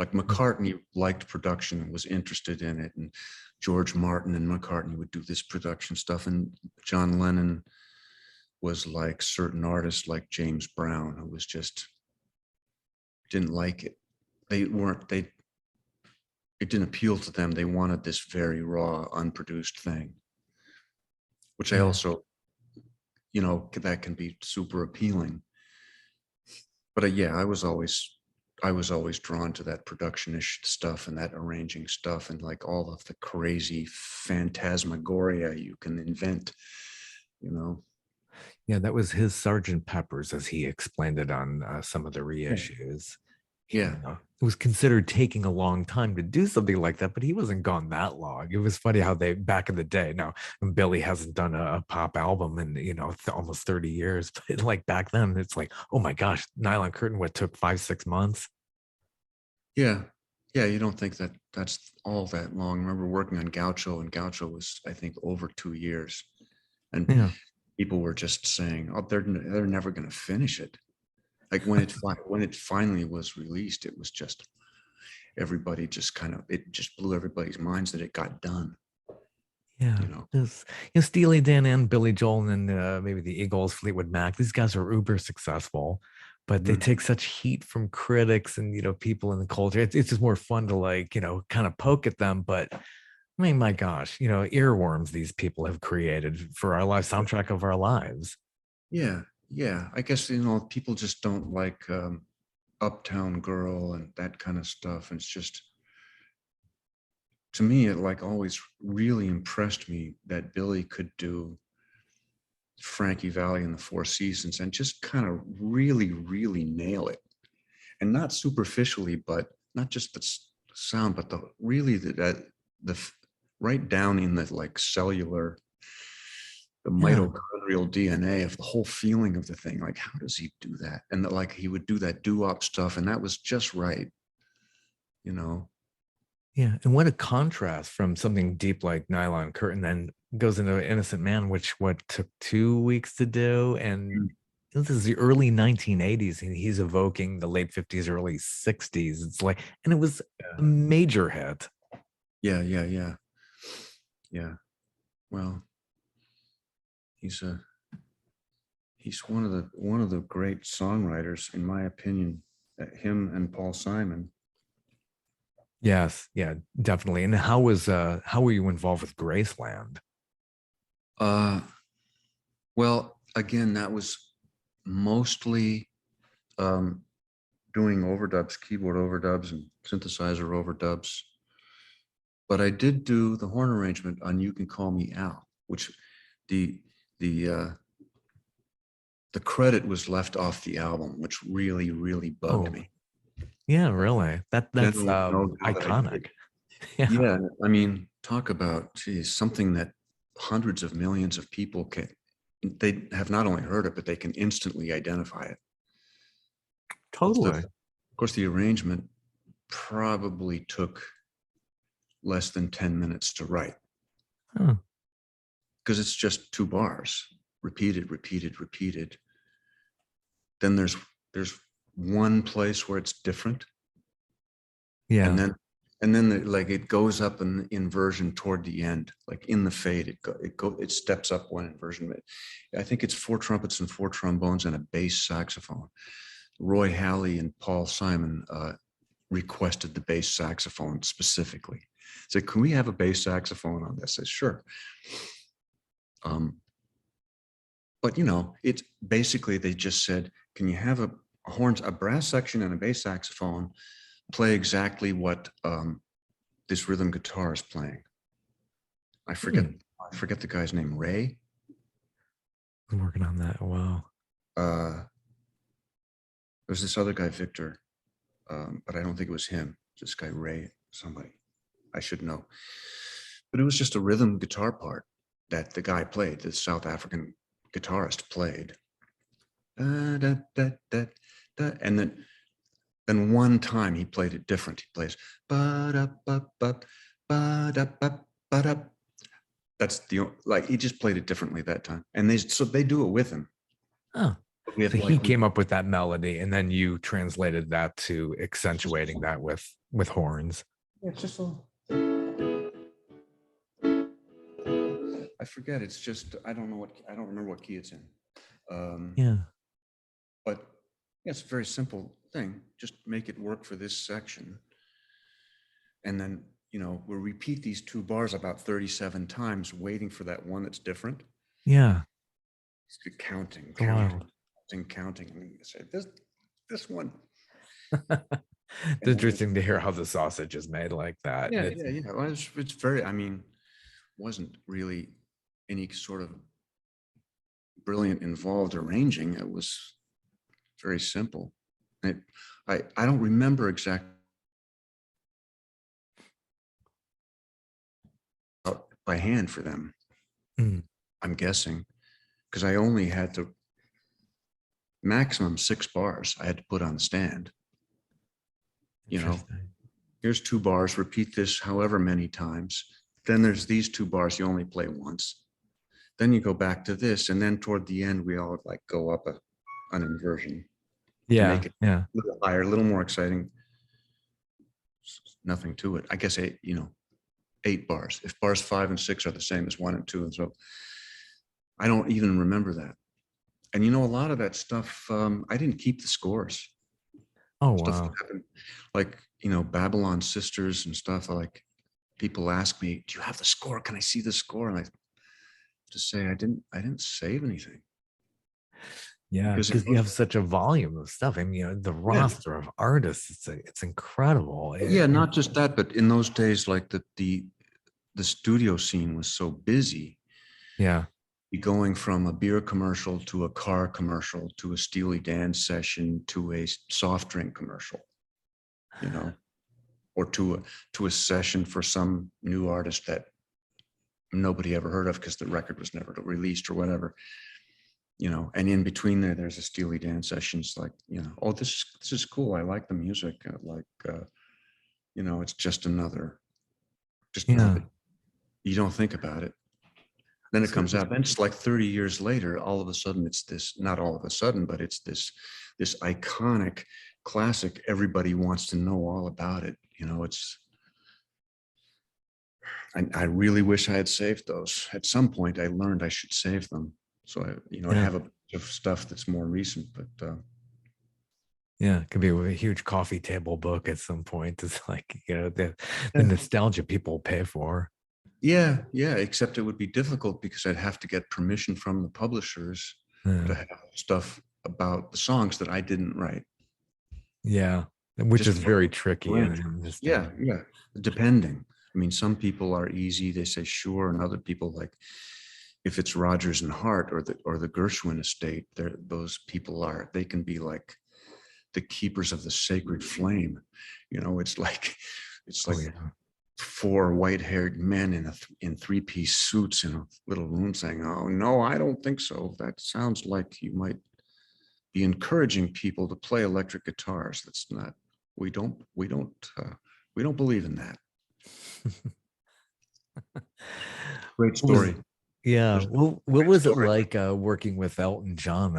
Like McCartney liked production and was interested in it, and George Martin and McCartney would do this production stuff, and John Lennon was like certain artists like James Brown, who was just didn't like it. It didn't appeal to them. They wanted this very raw, unproduced thing, which I yeah. also, that can be super appealing. But yeah, I was always drawn to that production-ish stuff and that arranging stuff and like all of the crazy phantasmagoria you can invent, you know. Yeah, that was his Sergeant Pepper's, as he explained it on some of the Yeah. reissues. Yeah. It was considered taking a long time to do something like that, but he wasn't gone that long. It was funny how they, back in the day, now Billy hasn't done a pop album in, almost 30 years, but like back then, it's like, oh my gosh, Nylon Curtain, what took 5-6 months? Yeah. Yeah. You don't think that that's all that long. I remember working on Gaucho, and Gaucho was, I think, over 2 years. And Yeah. people were just saying, oh, they're never going to finish it. Like when it finally was released, it was just everybody just it just blew everybody's minds that it got done. Yeah, Steely Dan and Billy Joel and maybe the Eagles, Fleetwood Mac. These guys are uber successful, but they take such heat from critics and people in the culture. It's just more fun to kind of poke at them. But I mean, my gosh, earworms these people have created for our life soundtrack of our lives. Yeah, yeah. I guess people just don't like Uptown Girl and that kind of stuff. And it's just, to me, it like always really impressed me that Billy could do Frankie Valli and the Four Seasons and just kind of really, really nail it. And not superficially, but not just the sound, but the right down in the like cellular, the mitochondrial DNA of the whole feeling of the thing. Like, how does he do that? And like he would do that doo-wop stuff, and that was just right, you know. Yeah, and what a contrast from something deep like Nylon Curtain then goes into Innocent Man, which what took 2 weeks to do, and this is the early 1980s, and he's evoking the late 50s, early 60s. It's like, and it was a major hit. Yeah, yeah, yeah. Yeah. Well, he's one of the great songwriters, in my opinion. Him and Paul Simon. Yes, yeah, definitely. And how were you involved with Graceland? Uh, well, again, that was mostly um, doing overdubs, keyboard overdubs, and synthesizer overdubs. But I did do the horn arrangement on "You Can Call Me Al," which the the uh, the credit was left off the album, which really, really bugged Oh, me. yeah, really. That's Generally, no doubt I did. iconic. Yeah, Yeah, I mean, talk about, geez, something that hundreds of millions of people they have not only heard it, but they can instantly identify it. totally. Of course, the arrangement probably took less than 10 minutes to write Huh. because it's just two bars, repeated, repeated, repeated. Then there's one place where it's different, and Yeah. then like it goes up in inversion toward the end, like in the fade, it steps up one inversion. I think it's 4 trumpets and 4 trombones and a bass saxophone. Roy Halley and Paul Simon requested the bass saxophone specifically. Said, "Can we have a bass saxophone on this?" I said, "Sure." But it's basically, they just said, "Can you have a brass section and a bass saxophone play exactly what this rhythm guitar is playing?" I forget Hmm. I forget the guy's name. Ray. I'm working on that. Wow. Uh, there's this other guy, Victor, but I don't think it was him. This guy Ray, somebody I should know. But it was just a rhythm guitar part that the guy played. The South African guitarist played. Da, da, da, da, da. And then one time he played it different. He plays ba da ba ba ba da ba ba da. That's like he just played it differently that time. And they do it with him. Oh, With so he like came up with that melody, and then you translated that to accentuating that with horns. it's just a, I forget. It's just I don't remember what key it's in. Yeah. But yeah, it's a very simple thing. Just make it work for this section. And then, we'll repeat these 2 bars about 37 times, waiting for that one that's different. Yeah. It's counting, It's counting, wild. counting. And you say, this one. It's And then, interesting to hear how the sausage is made like that. yeah, yeah, yeah. Well, it's very, wasn't really any sort of brilliant involved arranging. It was very simple. I don't remember exactly by hand for them. Mm. I'm guessing because I only had to maximum 6 bars I had to put on the stand. Interesting. Here's 2 bars, repeat this however many times. Then there's these 2 bars you only play once. Then you go back to this, and then toward the end we all like go up an inversion to Yeah. make it Yeah. a little higher, a little more exciting. Nothing to it. I guess 8 bars. If bars 5 and 6 are the same as 1 and 2, and so I don't even remember that. And a lot of that stuff, I didn't keep the scores. Oh, Stuff that wow. happened, like Babylon Sisters and stuff. Like people ask me, "Do you have the score? Can I see the score?" And I just say, I didn't save anything Yeah, because because you have such a volume of stuff. I mean, the yeah, roster of artists, it's incredible. yeah, not just that, but in those days, like the studio scene was so busy. Yeah. Going from a beer commercial to a car commercial to a Steely Dan session to a soft drink commercial, or to a session for some new artist that nobody ever heard of because the record was never released or whatever. And in between there's a Steely Dan sessions, like, "Oh, this is cool. I like the music." It's just another, Yeah. you don't think about it. Then it So, comes out, and it's like 30 years later, all of a sudden it's this, not all of a sudden, but it's this iconic classic. Everybody wants to know all about it. I really wish I had saved those. At some point, I learned I should save them. So I Yeah. have a bunch of stuff that's more recent, but Yeah, it could be a huge coffee table book at some point. It's like, the yeah, nostalgia people pay for. yeah. Except it would be difficult because I'd have to get permission from the publishers Yeah. to have stuff about the songs that I didn't write. Yeah, which Just is very tricky arrange. in this day. Yeah. Depending. I mean, some people are easy. They say sure, and other people, like if it's Rogers and Hart or the Gershwin estate, those people they can be like the keepers of the sacred flame. It's Oh like yeah. four white-haired men in three-piece suits in a little room saying, "Oh no, I don't think so. That sounds like you might be encouraging people to play electric guitars. That's not. We don't. We don't believe in that." Great What was story. Yeah. There's Well, a what great was it story. like working with Elton John?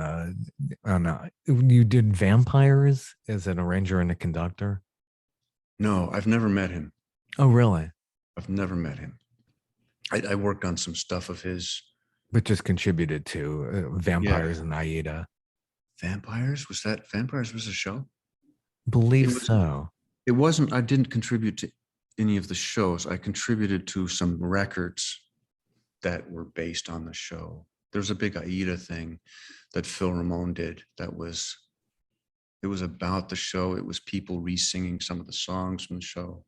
On you did Vampires as an arranger and a conductor? No, I've never met him. Oh, really? I've never met him. I worked on some stuff of his. But just contributed to Yeah, Vampires and Aida. Vampires. Was that Vampires? Was a show? It Believe was. so. It wasn't. I didn't contribute to any of the shows. I contributed to some records that were based on the show. There's a big Aida thing that Phil Ramone did. It was about the show. It was people re-singing some of the songs from the show.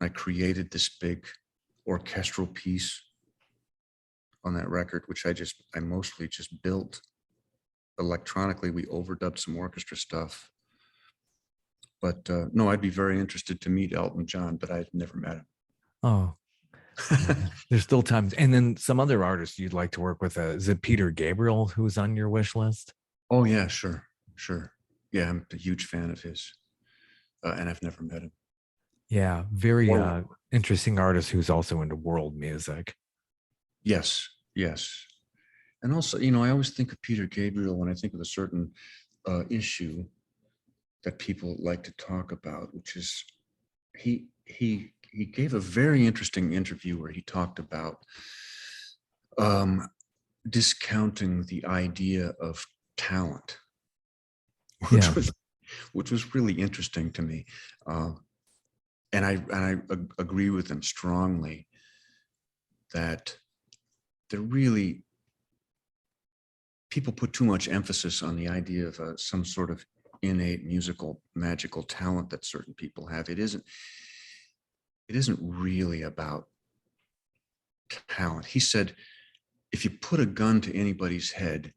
I created this big orchestral piece on that record, which I mostly just built electronically. We overdubbed some orchestra stuff. But no, I'd be very interested to meet Elton John, but I've never met him. Oh, yeah. There's still times. And then some other artists you'd like to work with. Is it Peter Gabriel who's on your wish list? Oh yeah, sure. Yeah, I'm a huge fan of his, and I've never met him. Yeah, very Or interesting artist who's also into world music. yes, and also, I always think of Peter Gabriel when I think of a certain issue that people like to talk about, which is he gave a very interesting interview where he talked about um, discounting the idea of talent, which Yeah, was really interesting to me. And I agree with him strongly that people put too much emphasis on the idea of some sort of innate musical magical talent that certain people have. It isn't really about talent. He said, if you put a gun to anybody's head,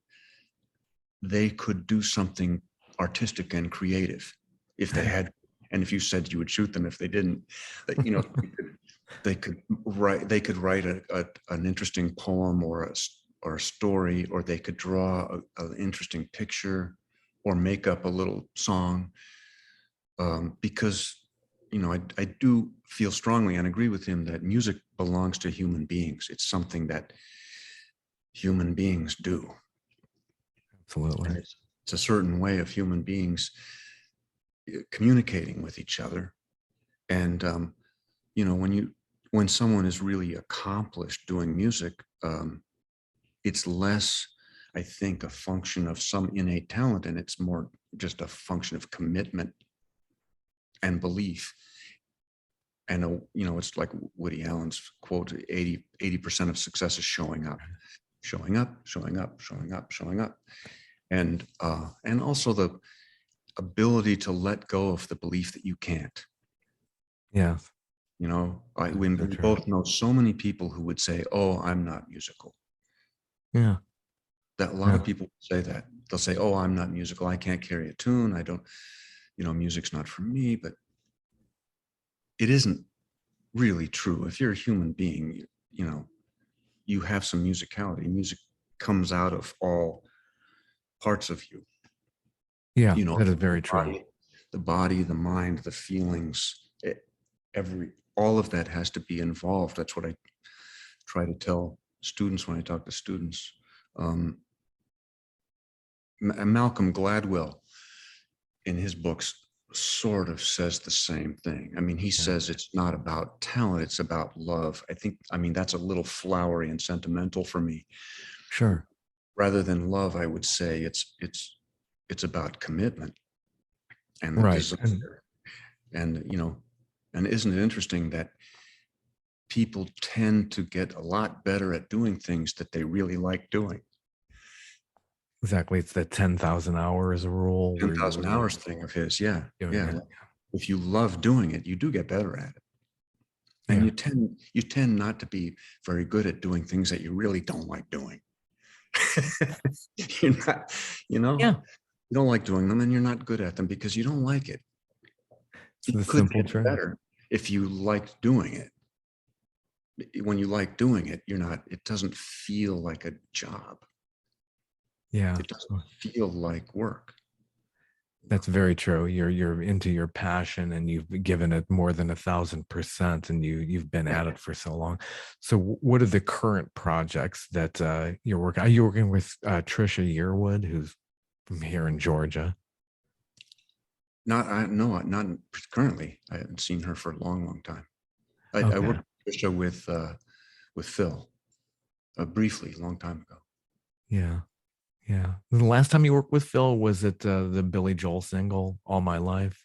they could do something artistic and creative if they had. And if you said you would shoot them if they didn't, they could write an interesting poem or a story, or they could draw an interesting picture or make up a little song. Because I do feel strongly and agree with him that music belongs to human beings. It's something that human beings do. absolutely. And it's a certain way of human beings communicating with each other. And when someone is really accomplished doing music, it's less, I think, a function of some innate talent, and it's more just a function of commitment and belief. And it's like Woody Allen's quote: 80% of success is showing up, and also the ability to let go of the belief that you can't. Yeah, We so true. both know so many people who would say, "Oh, I'm not musical." Yeah, That a lot yeah, of people say that. They'll say, "Oh, I'm not musical. I can't carry a tune. I don't, music's not for me." But it isn't really true. If you're a human being, you have some musicality. Music comes out of all parts of you. yeah. You know, That is the very true. body, the mind, the feelings. All of that has to be involved. That's what I try to tell students when I talk to students. Malcolm Gladwell, in his books, sort of says the same thing. I mean, he says it's not about talent, it's about love. I mean, that's a little flowery and sentimental for me. Sure. Rather than love, I would say it's about commitment and the Right. desire. And, and isn't it interesting that people tend to get a lot better at doing things that they really like doing? Exactly. It's the 10,000 hours rule. 10,000 hours thing of his. Yeah. Doing Yeah. it. If you love doing it, you do get better at it. And Yeah. you tend not to be very good at doing things that you really don't like doing. You're not, Yeah. you don't like doing them and you're not good at them because you don't like it. It's the You could simple get truth. better if you liked doing it. When you like doing it, it doesn't feel like a job. Yeah. It doesn't feel like work. That's very true. You're into your passion and you've given it more than 1,000%, and you've been at it for so long. So what are the current projects that you're working? Are you working with Trisha Yearwood, who's from here in Georgia? Not currently. I haven't seen her for a long time. I Okay. worked with Trisha with Phil briefly, a long time ago. Yeah. Yeah. The last time you worked with Phil, was it the Billy Joel single, All My Life?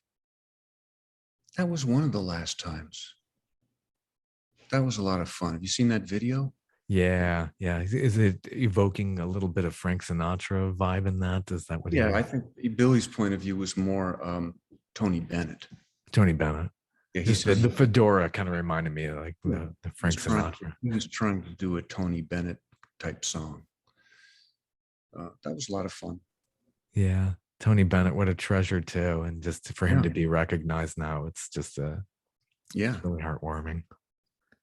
That was one of the last times. That was a lot of fun. Have you seen that video? Yeah. Yeah. Is it evoking a little bit of Frank Sinatra vibe in that? Is that what he Yeah, was? I think Billy's point of view was more Tony Bennett. Tony Bennett. Yeah, he Just said the fedora kind of reminded me of like the Frank Sinatra. he was trying to do a Tony Bennett type song. That was a lot of fun. Yeah. Tony Bennett, what a treasure too. And just for him Yeah. to be recognized now, it's just Yeah. it's really heartwarming.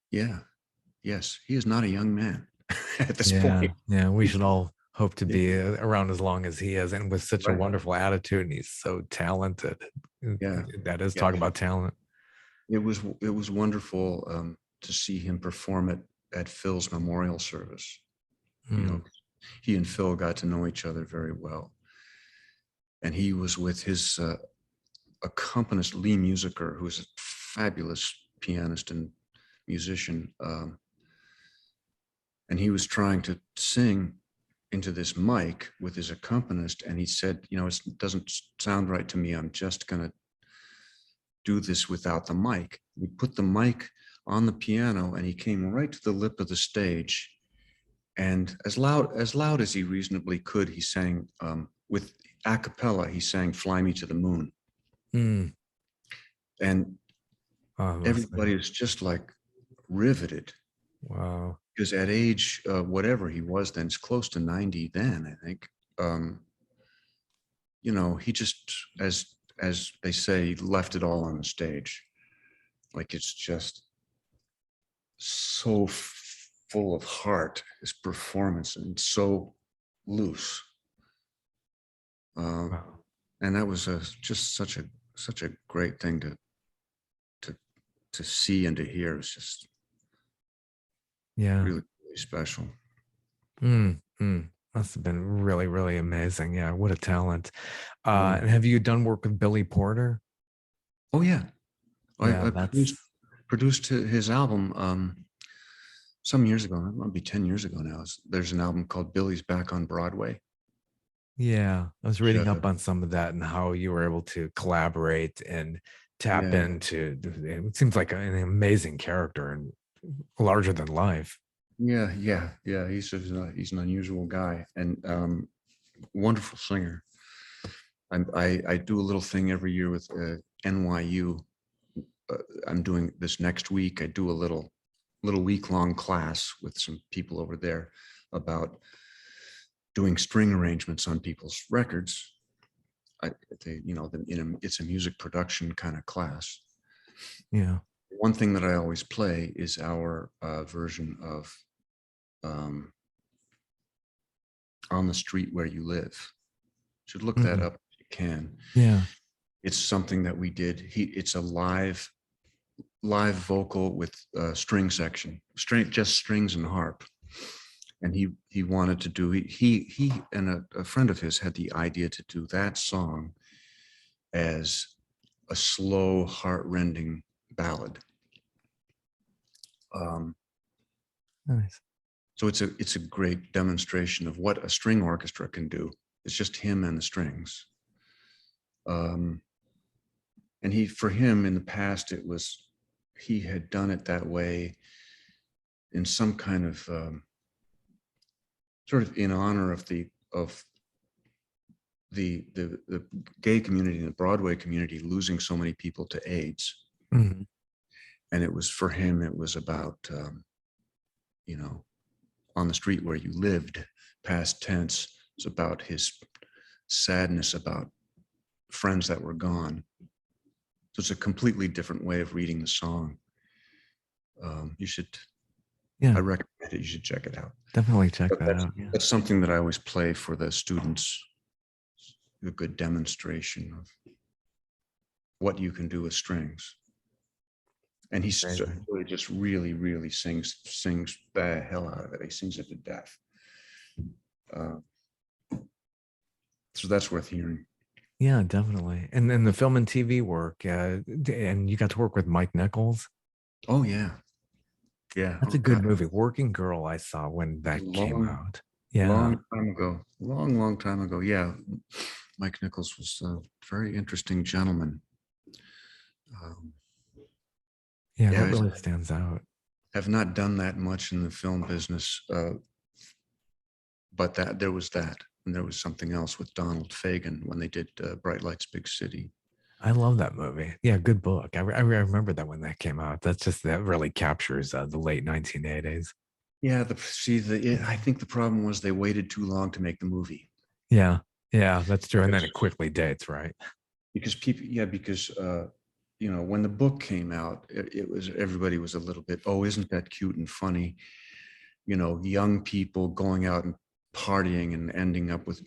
Yeah. Yes. He is not a young man at this Yeah. point. Yeah. We should all hope to be around as long as he is, and with such a Right. wonderful attitude. And he's so talented. Yeah. That is Yeah. talk about talent. It was wonderful to see him perform at Phil's memorial service. He and Phil got to know each other very well. And he was with his accompanist, Lee Musiker, who's a fabulous pianist and musician. And he was trying to sing into this mic with his accompanist. And he said, it doesn't sound right to me. I'm just going to do this without the mic. We put the mic on the piano and he came right to the lip of the stage. And as loud as he reasonably could, he sang with a cappella, he sang Fly Me to the Moon. And everybody is just like riveted. Wow. Because at age, whatever he was then, it's close to 90 then, I think. He just, as they say, left it all on the stage. Like it's just so full of heart, his performance, and so loose. Wow. And that was just such a great thing to see and to hear. It's just really, really special. Must have been really, really amazing. Yeah, what a talent. And have you done work with Billy Porter? Oh yeah, Yeah, I produced his album some years ago. It might be 10 years ago now. There's an album called Billy's Back on Broadway. Yeah, I was reading up on some of that and how you were able to collaborate and tap into. It seems like an amazing character and larger than life. Yeah. He's an unusual guy and wonderful singer. I do a little thing every year with NYU. I'm doing this next week. I do a little week-long class with some people over there about doing string arrangements on people's records. It's a music production kind of class. Yeah. One thing that I always play is our version of On the Street Where You Live. Should look that up if you can. Yeah. It's something that we did. It's a live vocal with string section, just strings and harp. And he wanted to do, he and a friend of his had the idea to do that song as a slow, heart-rending ballad. Nice. So it's a great demonstration of what a string orchestra can do. It's just him and the strings. And for him in the past, he had done it that way in some kind of sort of in honor of the gay community and the Broadway community losing so many people to AIDS. Mm-hmm. And it was, for him, it was about, on the street where you lived, past tense. It's about his sadness about friends that were gone. So it's a completely different way of reading the song. You should, I recommend it. You should check it out. Definitely check that out. Yeah. That's something that I always play for the students. A good demonstration of what you can do with strings. And he's just really, really sings the hell out of it. He sings it to death. So that's worth hearing. Yeah, definitely. And then the film and TV work, and you got to work with Mike Nichols. Oh yeah, yeah. That's a good movie. Working Girl, I saw when that came out. Yeah, long time ago. Yeah, Mike Nichols was a very interesting gentleman. Yeah, that really stands out. Have not done that much in the film business, but there was that. And there was something else with Donald Fagen when they did Bright Lights, Big City. I love that movie. Yeah, good book. I remember that when that came out. That really captures the late 1980s. Yeah, I think the problem was they waited too long to make the movie. Yeah, that's true. And then it quickly dates, right? Because when the book came out, everybody was a little bit, oh, isn't that cute and funny? Young people going out and partying and ending up with,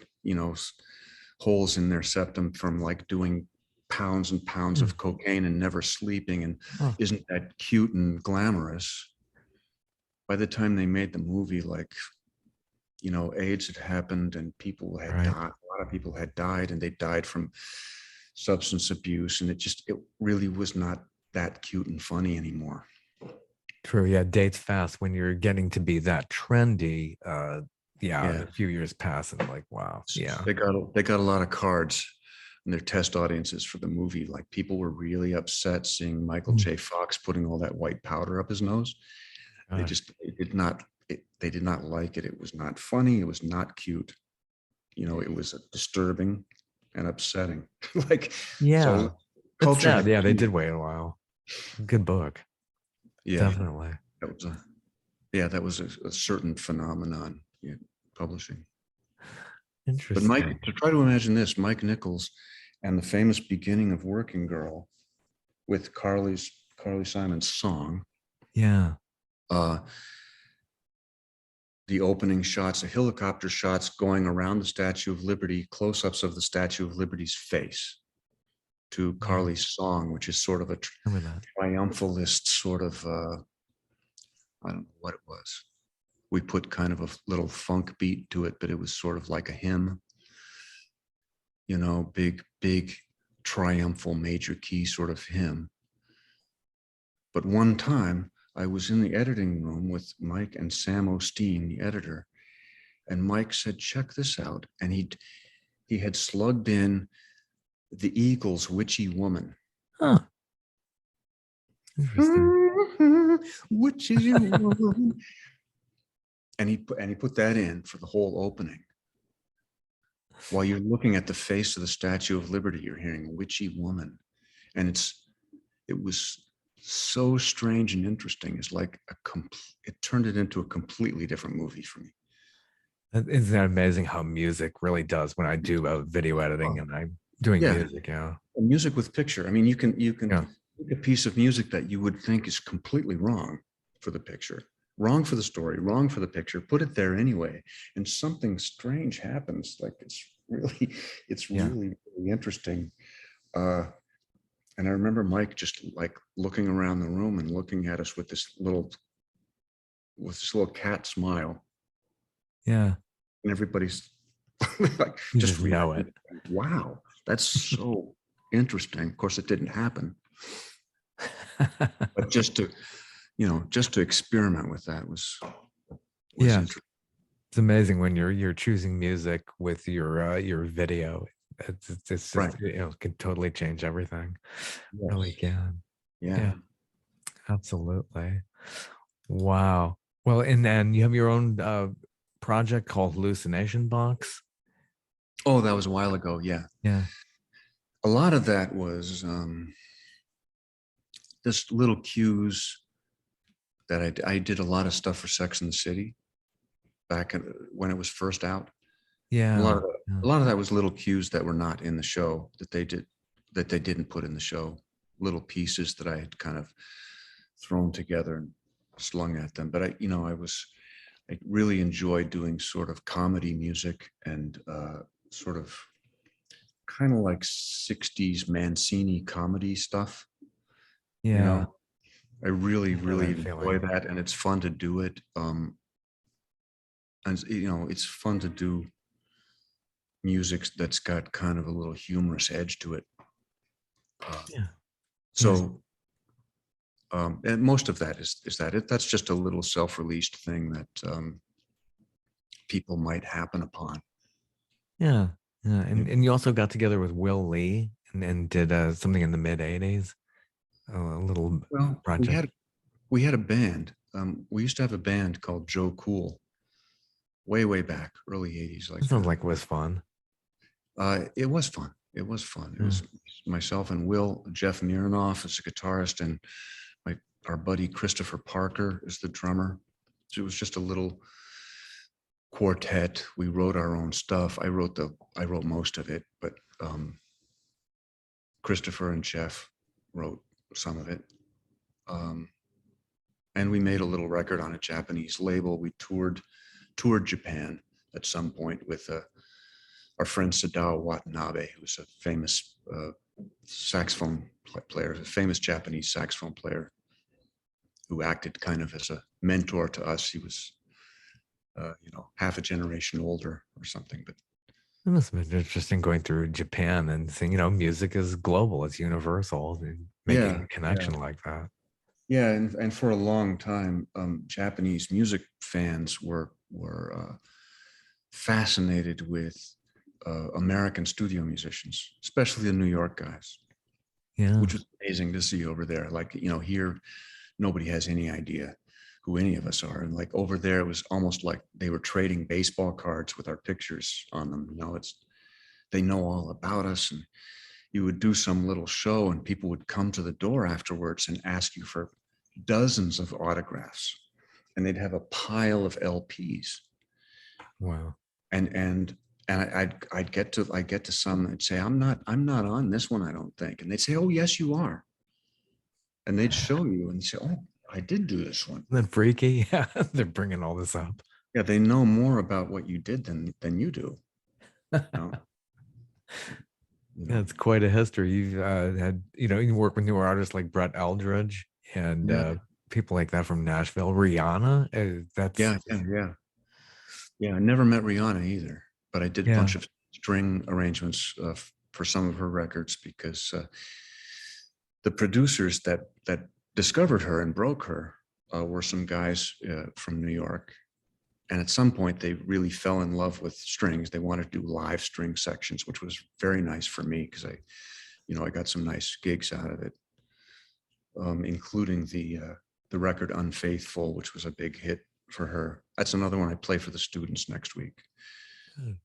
holes in their septum from like doing pounds and pounds of cocaine and never sleeping. And isn't that cute and glamorous? By the time they made the movie, AIDS had happened and people had died. A lot of people had died, and they died from substance abuse. And it really was not that cute and funny anymore. True. Yeah. Dates fast when you're getting to be that trendy. A few years pass and like, wow. Yeah. They got a lot of cards in their test audiences for the movie. Like, people were really upset seeing Michael J. Fox putting all that white powder up his nose. They did not like it. It was not funny. It was not cute. It was disturbing and upsetting. So culture. Sad. Yeah, they did wait a while. Good book. Yeah, definitely. That was a certain phenomenon in publishing. Interesting. But to try to imagine this, Mike Nichols and the famous beginning of Working Girl with Carly Simon's song. Yeah. The opening shots, the helicopter shots going around the Statue of Liberty, close-ups of the Statue of Liberty's face to Carly's song, which is sort of a triumphalist sort of, I don't know what it was. We put kind of a little funk beat to it, but it was sort of like a hymn, big triumphal major key sort of hymn. But one time I was in the editing room with Mike and Sam Osteen, the editor, and Mike said, check this out. And he had slugged in the Eagles' Witchy Woman. Huh. Interesting. Witchy Woman. And he put that in for the whole opening. While you're looking at the face of the Statue of Liberty, you're hearing Witchy Woman. And it was so strange and interesting. It's like it turned it into a completely different movie for me. Isn't that amazing how music really does when I do video editing and I'm doing music? Yeah. Music with picture. I mean, you can take a piece of music that you would think is completely wrong for the picture, wrong for the story, wrong for the picture, put it there anyway. And something strange happens. Like, it's really, really interesting. And I remember Mike just like looking around the room and looking at us with this little cat smile. Yeah. And everybody's like, just know it. Wow, that's so interesting. Of course, it didn't happen, but just to experiment with that was Yeah, interesting. it's amazing when you're choosing music with your video. It's Right. just, can totally change everything. Really Yes. can. Yeah. Yeah, absolutely. Wow. Well, and then you have your own project called Hallucination Box. Oh, that was a while ago. Yeah. Yeah. A lot of that was just little cues that I did a lot of stuff for Sex and the City back when it was first out. Yeah. A lot of that was little cues that were not in the show that they didn't put in the show. Little pieces that I had kind of thrown together and slung at them. But I really enjoyed doing sort of comedy music and sort of kind of like 60s Mancini comedy stuff. You Yeah. know, I really, I know really that enjoy feeling. that, and it's fun to do it. And it's fun to do music that's got kind of a little humorous edge to it. Uh, Yeah. Yeah. so, and most of that is that that's just a little self-released thing that people might happen upon. Yeah. Yeah. Yeah. And you also got together with Will Lee and did something in the mid 80s, a little Well, project. we had a band. We used to have a band called Joe Cool, way back, early '80s. It sounds like it was fun. It was fun. It was fun. It Yeah. was myself and Will, Jeff Mironoff as a guitarist, and my our buddy Christopher Parker is the drummer. So it was just a little quartet. We wrote our own stuff. I wrote most of it, but Christopher and Jeff wrote some of it. Um, and we made a little record on a Japanese label. We toured Japan at some point with our friend Sadao Watanabe, who's a famous saxophone player, a famous Japanese saxophone player who acted kind of as a mentor to us. He was, half a generation older or something. But It must have been interesting going through Japan and seeing, music is global, it's universal, and making yeah, a connection like that. yeah, and for a long time, Japanese music fans were fascinated with American studio musicians, especially the New York guys, Yeah. which was amazing to see over there. Like, here, nobody has any idea who any of us are. And like over there, it was almost like they were trading baseball cards with our pictures on them. They know all about us. And you would do some little show and people would come to the door afterwards and ask you for dozens of autographs. And they'd have a pile of LPs. Wow. And I'd get to some and say, I'm not on this one, I don't think. And they'd say, oh, yes, you are. And they'd show you and say, oh, I did do this one. Isn't that freaky? Yeah, they're bringing all this up. Yeah, they know more about what you did than you do. You know? Yeah, it's quite a history. You've had, you work with newer artists like Brett Eldredge and Yeah, people like that from Nashville. Rihanna, that's yeah. I never met Rihanna either, but I did a yeah, bunch of string arrangements for some of her records because the producers that discovered her and broke her were some guys from New York. And at some point, they really fell in love with strings. They wanted to do live string sections, which was very nice for me because I got some nice gigs out of it, including the record "Unfaithful," which was a big hit for her. That's another one I play for the students next week. Good.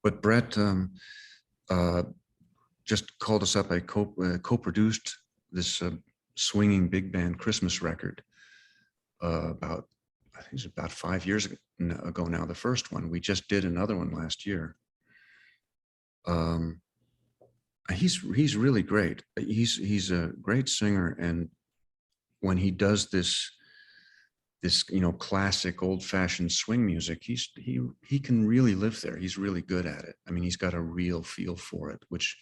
But Brett just called us up. I co-produced this swinging big band Christmas record I think it's about 5 years ago now, the first one. We just did another one last year. He's really great. He's a great singer, and when he does this classic old-fashioned swing music, he can really live there. He's really good at it. I mean, he's got a real feel for it, which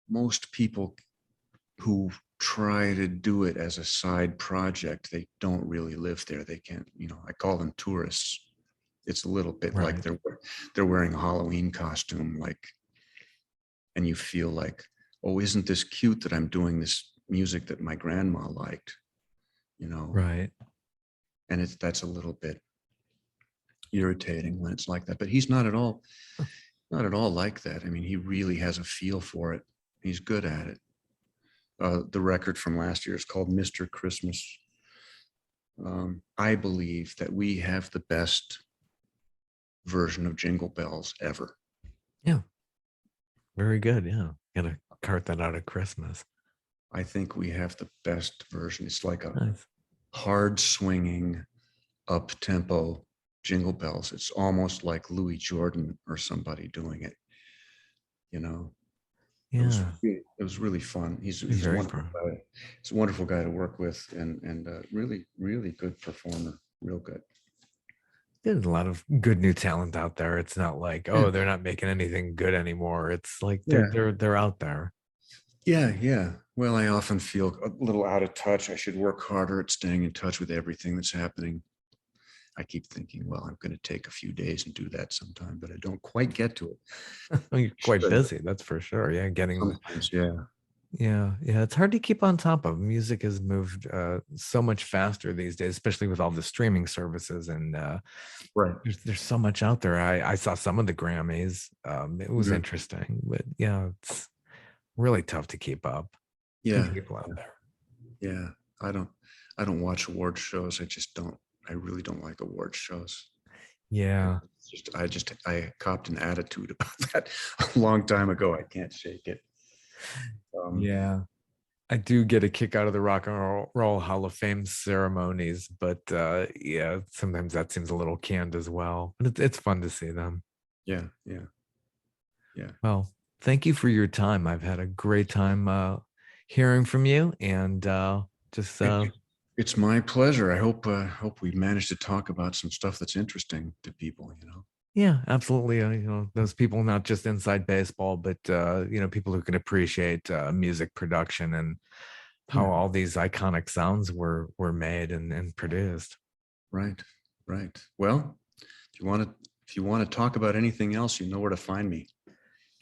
most people who try to do it as a side project, they don't really live there. They can't, I call them tourists. It's a little bit like Right. they're wearing a Halloween costume, like and you feel like, oh, isn't this cute that I'm doing this music that my grandma liked, you know? Right. And that's a little bit irritating when it's like that, but he's not at all like that. I mean, he really has a feel for it. He's good at it. The record from last year is called Mr. Christmas. I believe that we have the best version of Jingle Bells ever. Yeah. Very good. Yeah. Gotta cart that out at Christmas. I think we have the best version. It's like a Nice. hard swinging, up tempo Jingle Bells. It's almost like Louis Jordan or somebody doing it. You know, Yeah. it was really fun. He's a Very wonderful fun. guy. He's a wonderful guy to work with, and really, really good performer. Real good. There's a lot of good new talent out there. It's not like, Yeah. oh, they're not making anything good anymore. It's like Yeah. they're out there. Yeah. Well, I often feel a little out of touch. I should work harder at staying in touch with everything that's happening. I keep thinking, well, I'm going to take a few days and do that sometime, but I don't quite get to it. Well, you're quite Should. busy, that's for sure. Yeah, Sometimes, yeah. yeah. It's hard to keep on top of. Music has moved so much faster these days, especially with all the streaming services, and Right. there's so much out there. I saw some of the Grammys. It was Mhm. interesting, but yeah, it's really tough to keep up. Too Yeah. many people out there. Yeah. I don't watch award shows. I really don't like award shows. Yeah. I copped an attitude about that a long time ago. I can't shake it. Yeah. I do get a kick out of the Rock and Roll Hall of Fame ceremonies, but yeah, sometimes that seems a little canned as well. But it's fun to see them. Yeah. Well, thank you for your time. I've had a great time hearing from you, and just It's my pleasure. I hope we managed to talk about some stuff that's interesting to people, you know. yeah, absolutely. Those people not just inside baseball, but people who can appreciate music production and how Yeah. all these iconic sounds were made and produced. Right. Well, if you want to talk about anything else, you know where to find me.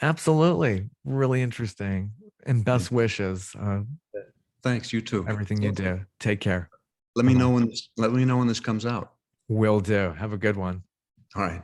Absolutely. Really interesting. And best wishes. Thanks, you too. Everything you do. Take care. Let me know when this comes out. Will do. Have a good one. All right.